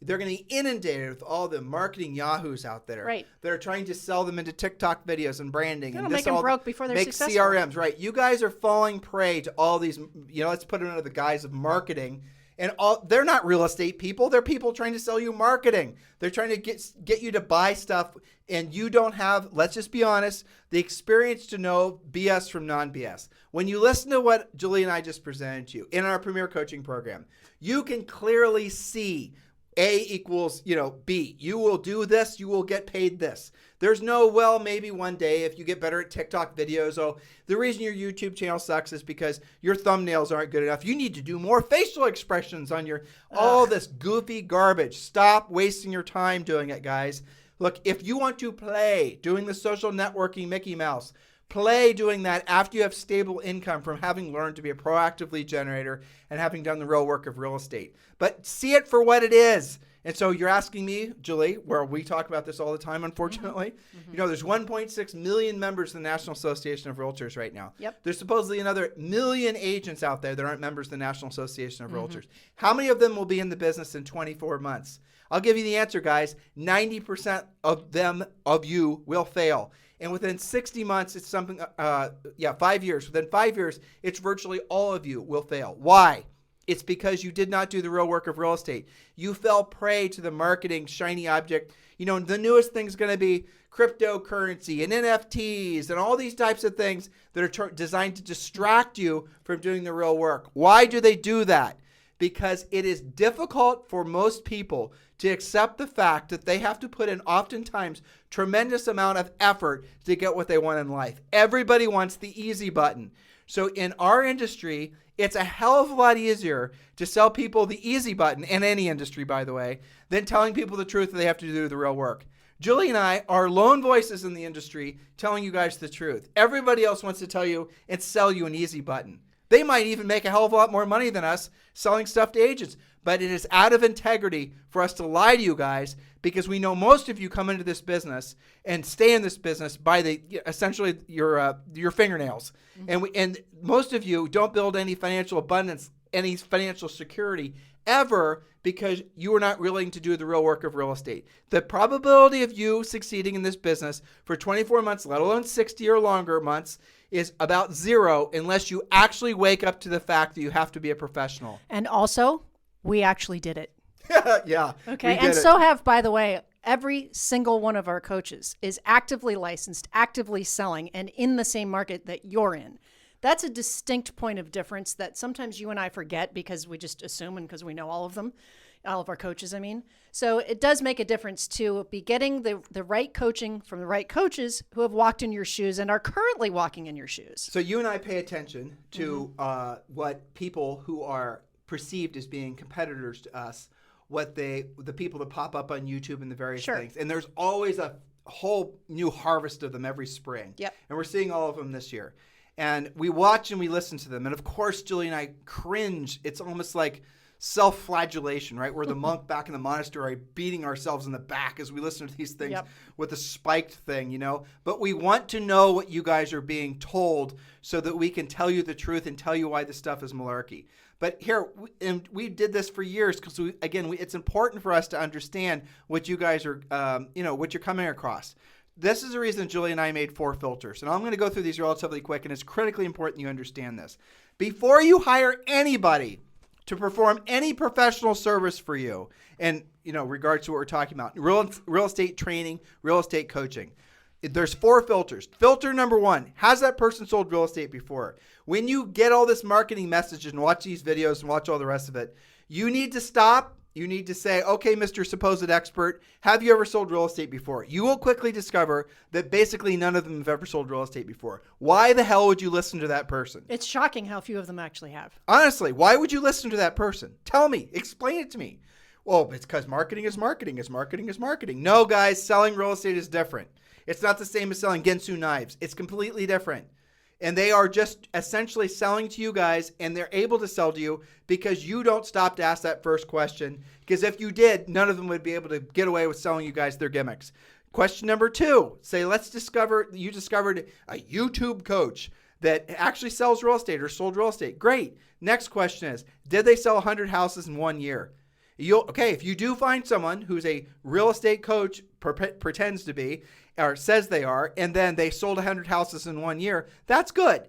They're going to be inundated with all the marketing yahoos out there that are trying to sell them into TikTok videos and branding. They'll make them broke before they're successful. CRMs, right? You guys are falling prey to all these, let's put it under the guise of marketing. And they're not real estate people. They're people trying to sell you marketing. They're trying to get you to buy stuff, and you don't have, let's just be honest, the experience to know BS from non-BS. When you listen to what Julie and I just presented to you in our Premier Coaching program, you can clearly see A equals, B. You will do this, you will get paid this. There's no, well, maybe one day if you get better at TikTok videos, the reason your YouTube channel sucks is because your thumbnails aren't good enough. You need to do more facial expressions on all this goofy garbage. Stop wasting your time doing it, guys. Look, if you want to play doing the social networking Mickey Mouse, play doing that after you have stable income from having learned to be a proactive lead generator and having done the real work of real estate. But see it for what it is. And so you're asking me, Julie, where we talk about this all the time, unfortunately. Mm-hmm. There's 1.6 million members in the National Association of Realtors right now. Yep. There's supposedly another million agents out there that aren't members of the National Association of Realtors. How many of them will be in the business in 24 months? I'll give you the answer, guys. 90% of you will fail. And within 60 months, it's 5 years. Within 5 years, it's virtually all of you will fail. Why? It's because you did not do the real work of real estate. You fell prey to the marketing shiny object. The newest thing is going to be cryptocurrency and NFTs and all these types of things that are designed to distract you from doing the real work. Why do they do that? Because it is difficult for most people to accept the fact that they have to put in oftentimes tremendous amount of effort to get what they want in life. Everybody wants the easy button. So in our industry, it's a hell of a lot easier to sell people the easy button, in any industry, by the way, than telling people the truth that they have to do the real work. Julie and I are lone voices in the industry telling you guys the truth. Everybody else wants to tell you and sell you an easy button. They might even make a hell of a lot more money than us selling stuff to agents. But it is out of integrity for us to lie to you guys, because we know most of you come into this business and stay in this business by essentially your fingernails. And most of you don't build any financial abundance, any financial security ever, because you are not willing to do the real work of real estate. The probability of you succeeding in this business for 24 months, let alone 60 or longer months, is about zero unless you actually wake up to the fact that you have to be a professional. And also, we actually did it. Yeah. Okay. And so have, by the way, every single one of our coaches is actively licensed, actively selling, and in the same market that you're in. That's a distinct point of difference that sometimes you and I forget because we just assume, and because we know all of them, all of our coaches, I mean. So it does make a difference to be getting the right coaching from the right coaches who have walked in your shoes and are currently walking in your shoes. So you and I pay attention to what people who are perceived as being competitors to us, the people that pop up on YouTube and the various things. And there's always a whole new harvest of them every spring. Yep. And we're seeing all of them this year. And we watch and we listen to them. And of course, Julie and I cringe. It's almost like self-flagellation, right? We're the monk back in the monastery beating ourselves in the back as we listen to these things with a spiked thing, you know? But we want to know what you guys are being told so that we can tell you the truth and tell you why this stuff is malarkey. But here, and we did this for years because, it's important for us to understand what you guys are, what you're coming across. This is the reason Julie and I made 4 filters. And I'm going to go through these relatively quick, and it's critically important you understand this. Before you hire anybody to perform any professional service for you, and, regards to what we're talking about, real estate training, real estate coaching, there's 4 filters. Filter number 1, has that person sold real estate before? When you get all this marketing message and watch these videos and watch all the rest of it, you need to stop. You need to say, okay, Mr. Supposed Expert, have you ever sold real estate before? You will quickly discover that basically none of them have ever sold real estate before. Why the hell would you listen to that person? It's shocking how few of them actually have. Honestly, why would you listen to that person? Tell me. Explain it to me. Well, it's because marketing is marketing is marketing is marketing. No, guys, selling real estate is different. It's not the same as selling Ginsu knives. It's completely different. And they are just essentially selling to you guys, and they're able to sell to you because you don't stop to ask that first question. Because if you did, none of them would be able to get away with selling you guys their gimmicks. Question number 2, say you discovered a YouTube coach that actually sells real estate or sold real estate. Great. Next question is, did they sell 100 houses in 1 year? If you do find someone who's a real estate coach, pretends to be, or says they are, and then they sold 100 houses in 1 year, that's good.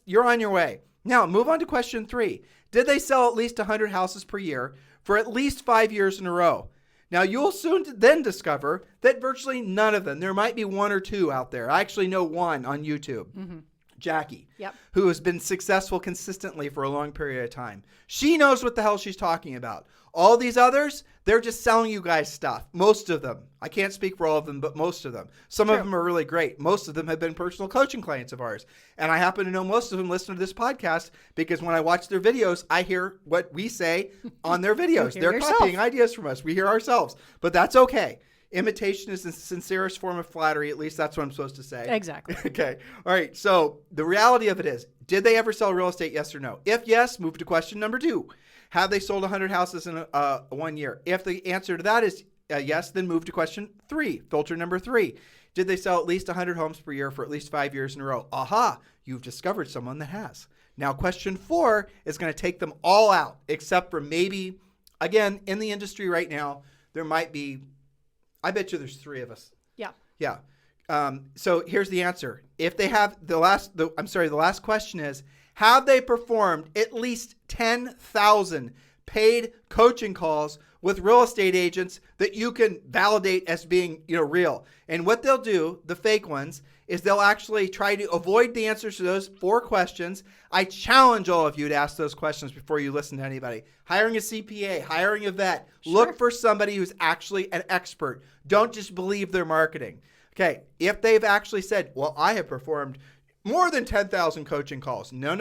You're on your way. Now, move on to question 3. Did they sell at least 100 houses per year for at least 5 years in a row? Now, you'll soon then discover that virtually none of them, there might be 1 or 2 out there. I actually know one on YouTube. Jackie, who has been successful consistently for a long period of time. She knows what the hell she's talking about. All these others, they're just selling you guys stuff. Most of them. I can't speak for all of them, but most of them. Some of them are really great. Most of them have been personal coaching clients of ours. And I happen to know most of them listen to this podcast because when I watch their videos, I hear what we say on their videos. They're copying ideas from us. We hear ourselves. But that's okay. Imitation is the sincerest form of flattery. At least that's what I'm supposed to say. Exactly. Okay. All right. So the reality of it is, did they ever sell real estate? Yes or no? If yes, move to question number 2. Have they sold 100 houses in 1 year? If the answer to that is yes, then move to question 3. Filter number 3. Did they sell at least 100 homes per year for at least 5 years in a row? Aha. You've discovered someone that has. Now, question 4 is going to take them all out, except for maybe, again, in the industry right now, there might be, I bet you there's 3 of us. Yeah. So here's the answer. If they have the last question is, have they performed at least 10,000 paid coaching calls with real estate agents that you can validate as being, real? And what they'll do, the fake ones, is they'll actually try to avoid the answers to those 4 questions. I challenge all of you to ask those questions before you listen to anybody. Hiring a CPA, hiring a vet. Sure. Look for somebody who's actually an expert. Don't just believe their marketing. Okay, if they've actually said, well, I have performed more than 10,000 coaching calls. No.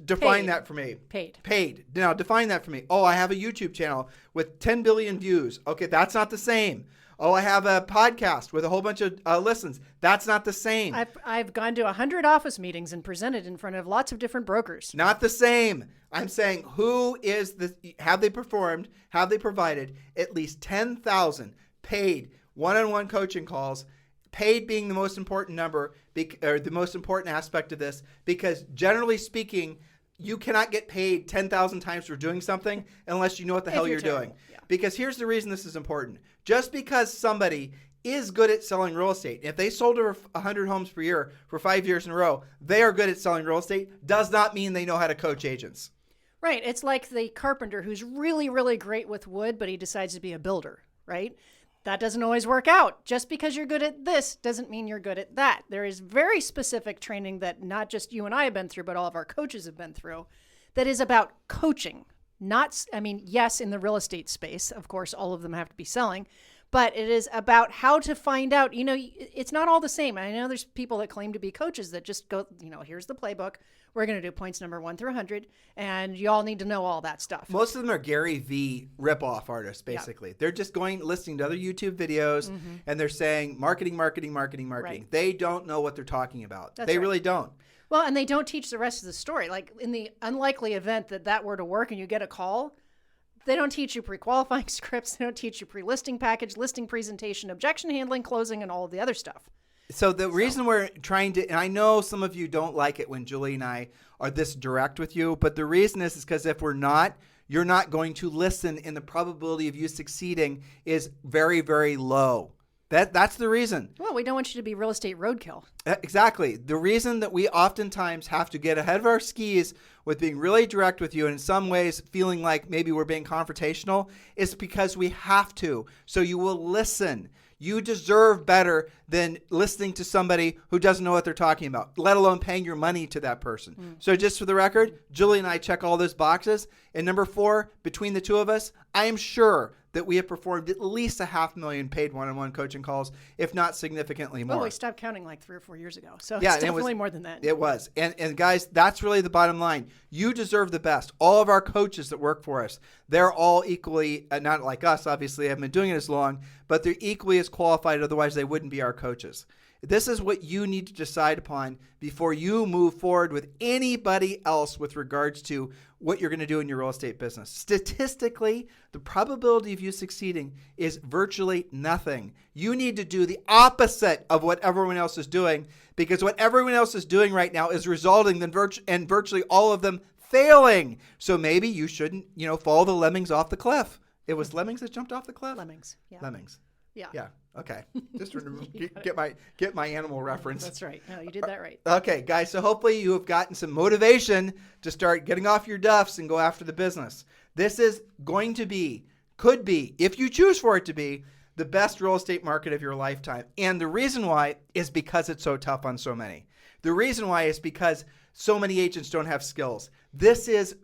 Define that for me. Paid. Now, define that for me. Oh, I have a YouTube channel with 10 billion views. Okay, that's not the same. Oh, I have a podcast with a whole bunch of listens. That's not the same. I've gone to 100 office meetings and presented in front of lots of different brokers. Not the same. I'm saying have they performed, have they provided at least 10,000 paid one-on-one coaching calls, paid being the most important number, or the most important aspect of this, because generally speaking, you cannot get paid 10,000 times for doing something unless you know what the hell you're doing. Yeah. Because here's the reason this is important. Just because somebody is good at selling real estate, if they sold over 100 homes per year for 5 years in a row, they are good at selling real estate, does not mean they know how to coach agents. Right. It's like the carpenter who's really, really great with wood, but he decides to be a builder, right? That doesn't always work out. Just because you're good at this doesn't mean you're good at that. There is very specific training that not just you and I have been through, but all of our coaches have been through, that is about coaching. Yes, in the real estate space, of course, all of them have to be selling, but it is about how to find out, it's not all the same. I know there's people that claim to be coaches that just go, here's the playbook. We're going to do points number 1 through 100, and you all need to know all that stuff. Most of them are Gary V ripoff artists, basically. Yeah. They're just listening to other YouTube videos, and they're saying marketing. Right. They don't know what they're talking about. They really don't. Well, and they don't teach the rest of the story. Like in the unlikely event that were to work and you get a call, they don't teach you pre-qualifying scripts. They don't teach you pre-listing package, listing presentation, objection handling, closing, and all of the other stuff. So the reason we're trying to, and I know some of you don't like it when Julie and I are this direct with you, but the reason is because if we're not, you're not going to listen, and the probability of you succeeding is very, very low. That's the reason. Well, we don't want you to be real estate roadkill. Exactly. The reason that we oftentimes have to get ahead of our skis with being really direct with you, and in some ways feeling like maybe we're being confrontational, is because we have to. So you will listen. You deserve better than listening to somebody who doesn't know what they're talking about, let alone paying your money to that person. So just for the record, Julie and I check all those boxes. And number 4, between the two of us, I am sure that we have performed at least 500,000 paid one-on-one coaching calls, if not significantly more. Well, we stopped counting like 3 or 4 years ago. So yeah, it's definitely more than that. It was. And guys, that's really the bottom line. You deserve the best. All of our coaches that work for us, they're all equally, not like us, obviously, haven't been doing it as long, but they're equally as qualified. Otherwise, they wouldn't be our coaches. This is what you need to decide upon before you move forward with anybody else with regards to what you're going to do in your real estate business. Statistically, the probability of you succeeding is virtually nothing. You need to do the opposite of what everyone else is doing, because what everyone else is doing right now is resulting in virtually all of them failing. So maybe you shouldn't, follow the lemmings off the cliff. It was lemmings that jumped off the cliff? Lemmings. Yeah. Lemmings. Yeah. Yeah. Okay. Just remember, get my animal reference. That's right. No, you did that right. Okay, guys. So hopefully you have gotten some motivation to start getting off your duffs and go after the business. This is going to be, could be, if you choose for it to be, the best real estate market of your lifetime. And the reason why is because it's so tough on so many. The reason why is because so many agents don't have skills. This is,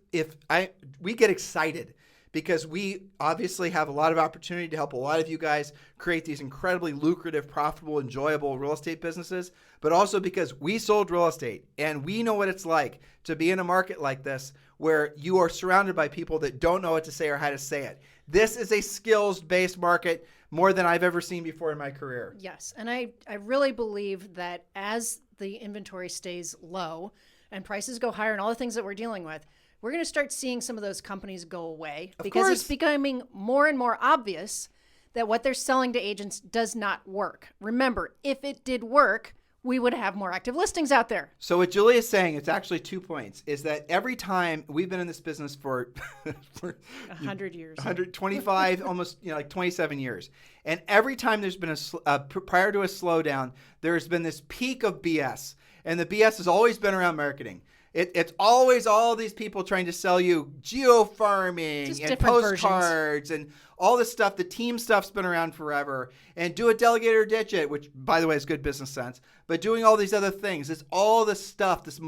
we get excited because we obviously have a lot of opportunity to help a lot of you guys create these incredibly lucrative, profitable, enjoyable real estate businesses, but also because we sold real estate and we know what it's like to be in a market like this where you are surrounded by people that don't know what to say or how to say it. This is a skills-based market more than I've ever seen before in my career. Yes, and I really believe that as the inventory stays low and prices go higher and all the things that we're dealing with, we're going to start seeing some of those companies go away because it's becoming more and more obvious that what they're selling to agents does not work. Remember, if it did work, we would have more active listings out there. So what Julie is saying, it's actually 2 points, is that every time we've been in this business for 100 years, 125, almost like 27 years. And every time there's been prior to a slowdown, there's been this peak of BS. And the BS has always been around marketing. It's always all these people trying to sell you geo-farming and postcards and all this stuff. The team stuff's been around forever. And do it, delegate or ditch it, which, by the way, is good business sense. But doing all these other things, it's all this stuff, this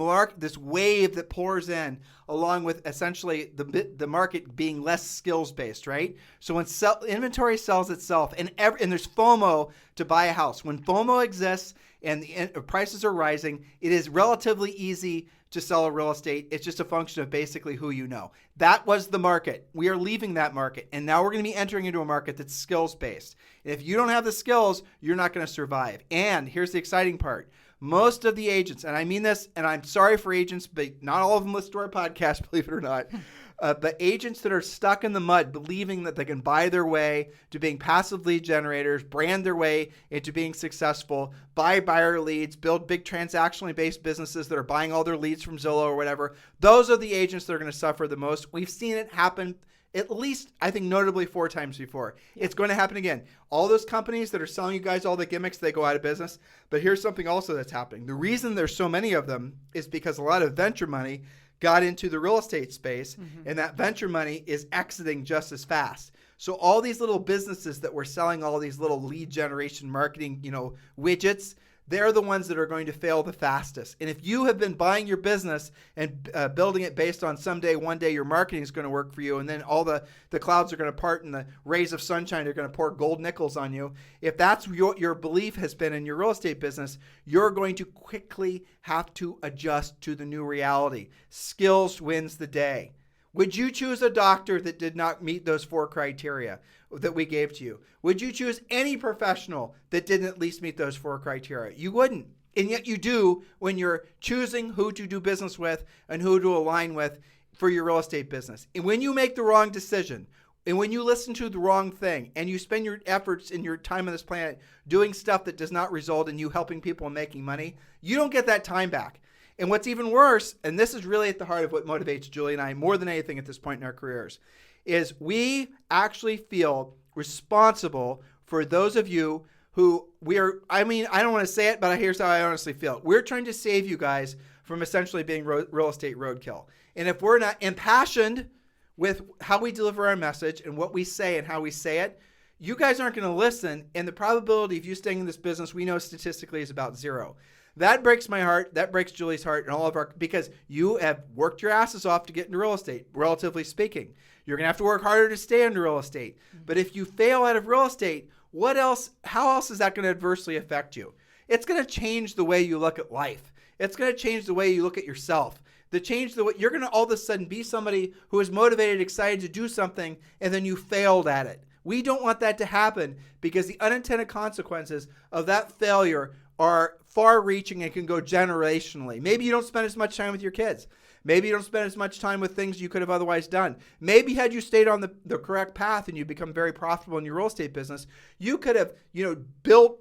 wave that pours in, along with essentially the market being less skills-based, right? So when inventory sells itself, and there's FOMO to buy a house. When FOMO exists, and the prices are rising, it is relatively easy to sell a real estate. It's just a function of basically who you know. That was the market. We are leaving that market, and now we're going to be entering into a market that's skills-based. And if you don't have the skills, you're not going to survive. And here's the exciting part. Most of the agents, and I mean this, and I'm sorry for agents, but not all of them listen to our podcast, believe it or not. But agents that are stuck in the mud, believing that they can buy their way to being passive lead generators, brand their way into being successful, buy buyer leads, build big transactionally based businesses that are buying all their leads from Zillow or whatever. Those are the agents that are going to suffer the most. We've seen it happen at least, I think, notably 4 times before. Yeah. It's going to happen again. All those companies that are selling you guys all the gimmicks, they go out of business. But here's something also that's happening. The reason there's so many of them is because a lot of venture money got into the real estate space, and that venture money is exiting just as fast. So all these little businesses that were selling all these little lead generation marketing, widgets, they're the ones that are going to fail the fastest. And if you have been buying your business and building it based on someday, one day, your marketing is going to work for you, and then all the clouds are going to part and the rays of sunshine are going to pour gold nickels on you, if that's your belief has been in your real estate business, you're going to quickly have to adjust to the new reality. Skills wins the day. Would you choose a doctor that did not meet those 4 criteria that we gave to you? Would you choose any professional that didn't at least meet those 4 criteria? You wouldn't. And yet you do when you're choosing who to do business with and who to align with for your real estate business. And when you make the wrong decision, and when you listen to the wrong thing, and you spend your efforts and your time on this planet doing stuff that does not result in you helping people and making money, you don't get that time back. And what's even worse, and this is really at the heart of what motivates Julie and I more than anything at this point in our careers, is we actually feel responsible for those of you who I don't want to say it, but here's how I honestly feel. We're trying to save you guys from essentially being real estate roadkill. And if we're not impassioned with how we deliver our message and what we say and how we say it, you guys aren't going to listen. And the probability of you staying in this business, we know statistically, is about 0. That breaks my heart. That breaks Julie's heart and all of our, because you have worked your asses off to get into real estate, relatively speaking. You're going to have to work harder to stay in real estate. But if you fail out of real estate, how else is that going to adversely affect you? It's going to change the way you look at life. It's going to change the way you look at yourself. You're going to all of a sudden be somebody who is motivated, excited to do something, and then you failed at it. We don't want that to happen, because the unintended consequences of that failure are far-reaching and can go generationally. Maybe you don't spend as much time with your kids. Maybe you don't spend as much time with things you could have otherwise done. Maybe had you stayed on the correct path and you become very profitable in your real estate business, you could have, built,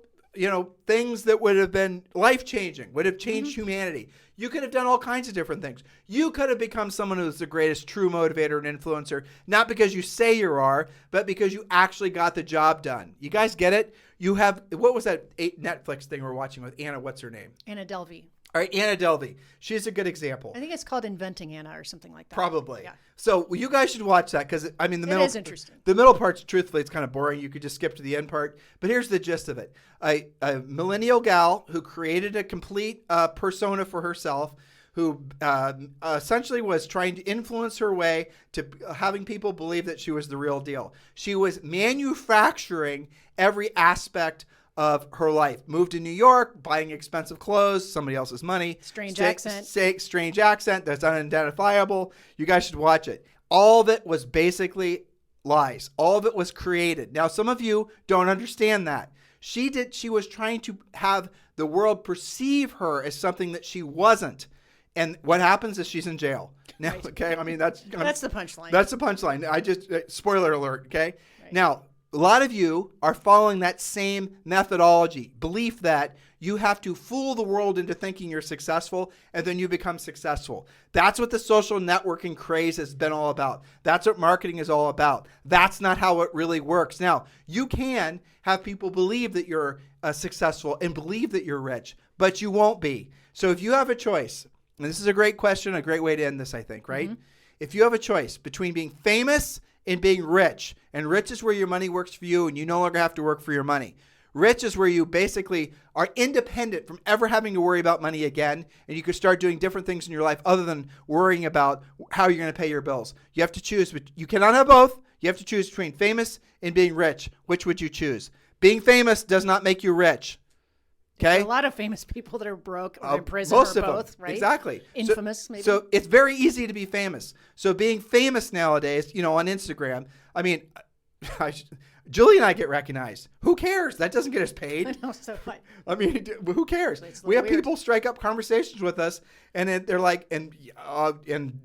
things that would have been life-changing, would have changed humanity. You could have done all kinds of different things. You could have become someone who's the greatest true motivator and influencer, not because you say you are, but because you actually got the job done. You guys get it? You have, what was that Netflix thing we're watching with Anna, what's her name? Anna Delvey. All right, Anna Delvey. She's a good example. I think it's called Inventing Anna or something like that. Probably. Yeah. So you guys should watch that, because the middle is interesting. The middle part's, truthfully, it's kind of boring. You could just skip to the end part. But here's the gist of it. A millennial gal who created a complete persona for herself, who essentially was trying to influence her way to having people believe that she was the real deal. She was manufacturing every aspect of her life. Moved to New York, buying expensive clothes, somebody else's money. Strange accent that's unidentifiable. You guys should watch it. All of it was basically lies. All of it was created. Now, some of you don't understand that. She was trying to have the world perceive her as something that she wasn't. And what happens is she's in jail. Now, right. Okay? that's the punchline. That's the punchline. Spoiler alert, okay? Right. Now, a lot of you are following that same methodology, belief that you have to fool the world into thinking you're successful, and then you become successful. That's what the social networking craze has been all about. That's what marketing is all about. That's not how it really works. Now, you can have people believe that you're successful and believe that you're rich, but you won't be. So if you have a choice, and this is a great question, a great way to end this, I think, right? Mm-hmm. If you have a choice between being famous and being rich, and rich is where your money works for you and you no longer have to work for your money. Rich is where you basically are independent from ever having to worry about money again, and you can start doing different things in your life other than worrying about how you're going to pay your bills. You have to choose, but you cannot have both. You have to choose between famous and being rich. Which would you choose? Being famous does not make you rich. Okay. A lot of famous people that are broke or in prison most or of both, them. right? Exactly. Infamous, maybe. So it's very easy to be famous. So being famous nowadays, on Instagram, I mean, Julie and I get recognized. Who cares? That doesn't get us paid. I know, so what? I mean, who cares? It's a We have little weird. people strike up conversations with us, and they're like, and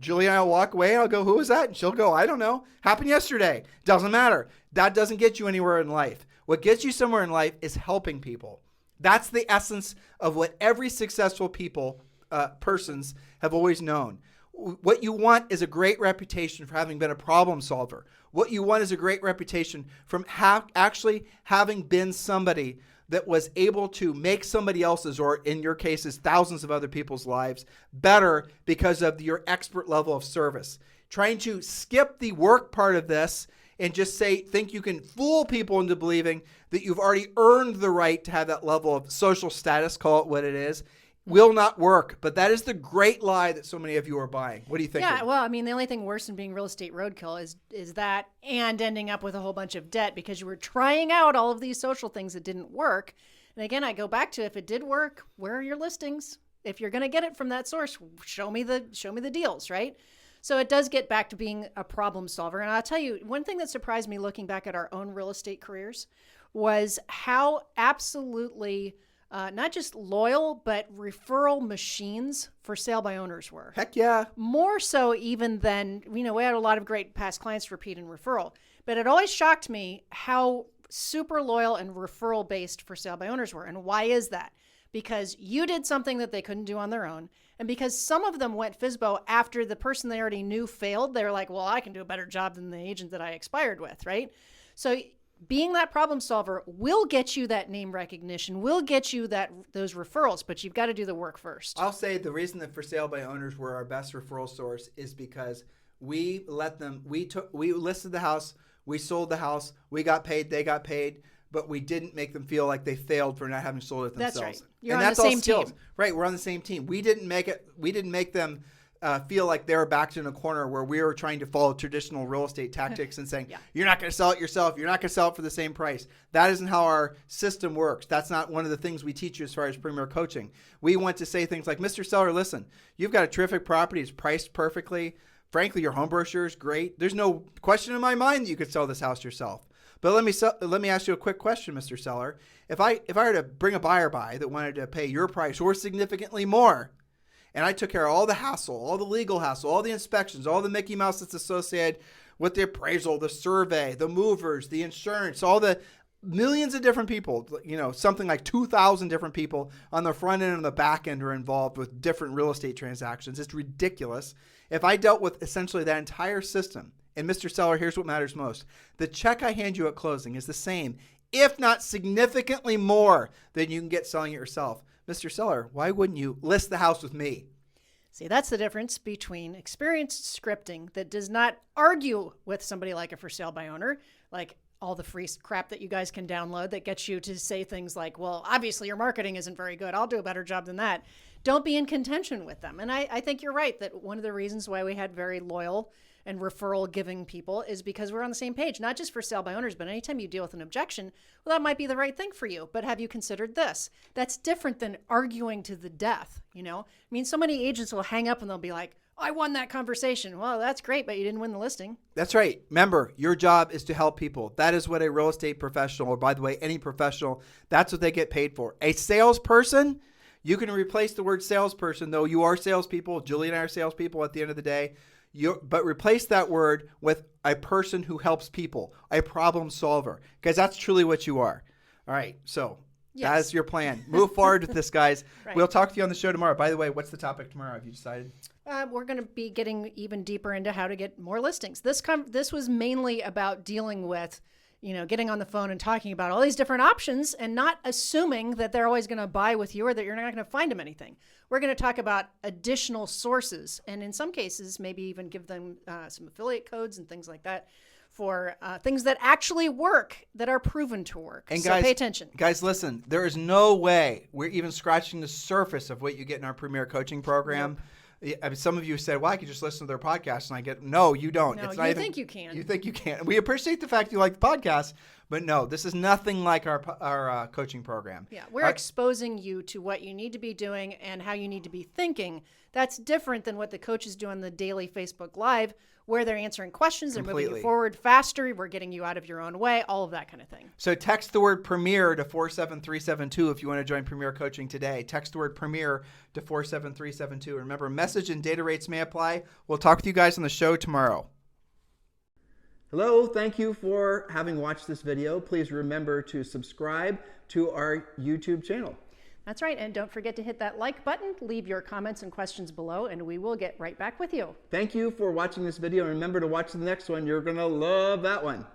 Julie and I will walk away, and I'll go, who was that? And she'll go, I don't know. Happened yesterday. Doesn't matter. That doesn't get you anywhere in life. What gets you somewhere in life is helping people. That's the essence of what every successful persons have always known. What you want is a great reputation for having been a problem solver. What you want is a great reputation from actually having been somebody that was able to make somebody else's, or in your cases, thousands of other people's lives, better because of your expert level of service. Trying to skip the work part of this and just think you can fool people into believing that you've already earned the right to have that level of social status, call it what it is, will not work. But that is the great lie that so many of you are buying. What do you think? Yeah, well, I mean, the only thing worse than being real estate roadkill is that, and ending up with a whole bunch of debt because you were trying out all of these social things that didn't work. And again, I go back to, if it did work, where are your listings? If you're going to get it from that source, show me the deals, right? So it does get back to being a problem solver. And I'll tell you, one thing that surprised me looking back at our own real estate careers was how absolutely not just loyal, but referral machines for sale by owners were. Heck yeah. More so even than, we had a lot of great past clients repeat and referral. But it always shocked me how super loyal and referral based for sale by owners were. And why is that? Because you did something that they couldn't do on their own. And because some of them went FSBO after the person they already knew failed, they were like, well, I can do a better job than the agent that I expired with, right? So being that problem solver will get you that name recognition, will get you those referrals, but you've got to do the work first. I'll say the reason that for sale by owners were our best referral source is because we listed the house, we sold the house, we got paid, they got paid, but we didn't make them feel like they failed for not having sold it themselves. That's right. You're on the same team. Right, we're on the same team. We didn't make them feel like they were backed in a corner where we were trying to follow traditional real estate tactics and saying, you're not going to sell it yourself. You're not going to sell it for the same price. That isn't how our system works. That's not one of the things we teach you as far as premier coaching. We want to say things like, Mr. Seller, listen, you've got a terrific property. It's priced perfectly. Frankly, your home brochure is great. There's no question in my mind that you could sell this house yourself. But let me ask you a quick question, Mr. Seller. If I were to bring a buyer by that wanted to pay your price or significantly more, and I took care of all the hassle, all the legal hassle, all the inspections, all the Mickey Mouse that's associated with the appraisal, the survey, the movers, the insurance, all the millions of different people, something like 2,000 different people on the front end and the back end are involved with different real estate transactions. It's ridiculous. If I dealt with essentially that entire system, and Mr. Seller, here's what matters most. The check I hand you at closing is the same, if not significantly more than you can get selling it yourself. Mr. Seller, why wouldn't you list the house with me? See, that's the difference between experienced scripting that does not argue with somebody like a for sale by owner, like all the free crap that you guys can download that gets you to say things like, well, obviously your marketing isn't very good. I'll do a better job than that. Don't be in contention with them. And I think you're right that one of the reasons why we had very loyal and referral giving people is because we're on the same page, not just for sale by owners, but anytime you deal with an objection, well, that might be the right thing for you. But have you considered this? That's different than arguing to the death. I mean, so many agents will hang up and they'll be like, I won that conversation. Well, that's great, but you didn't win the listing. That's right. Remember, your job is to help people. That is what a real estate professional, or by the way, any professional, that's what they get paid for. A salesperson, you can replace the word salesperson, though you are salespeople. Julie and I are salespeople at the end of the day. But replace that word with a person who helps people, a problem solver, because that's truly what you are. All right. So that is your plan. Move forward with this, guys. Right. We'll talk to you on the show tomorrow. By the way, what's the topic tomorrow? Have you decided? We're going to be getting even deeper into how to get more listings. This was mainly about dealing with, getting on the phone and talking about all these different options and not assuming that they're always going to buy with you or that you're not going to find them anything. We're going to talk about additional sources and in some cases, maybe even give them some affiliate codes and things like that for things that actually work, that are proven to work. And so guys, pay attention. Guys, listen, there is no way we're even scratching the surface of what you get in our Premier Coaching Program. Yep. I mean, some of you said, well, I could just listen to their podcast. And I get, no, you don't. No, it's not think you can. You think you can. We appreciate the fact you like the podcast, But no, this is nothing like our coaching program. Yeah, we're exposing you to what you need to be doing and how you need to be thinking. That's different than what the coaches do on the daily Facebook Live, where they're answering questions, they're moving you forward faster, we're getting you out of your own way, all of that kind of thing. So text the word Premier to 47372 if you want to join Premier Coaching today. Text the word Premier to 47372. Remember, message and data rates may apply. We'll talk with you guys on the show tomorrow. Hello, thank you for having watched this video. Please remember to subscribe to our YouTube channel. That's right, and don't forget to hit that like button, leave your comments and questions below, and we will get right back with you. Thank you for watching this video, and remember to watch the next one. You're going to love that one.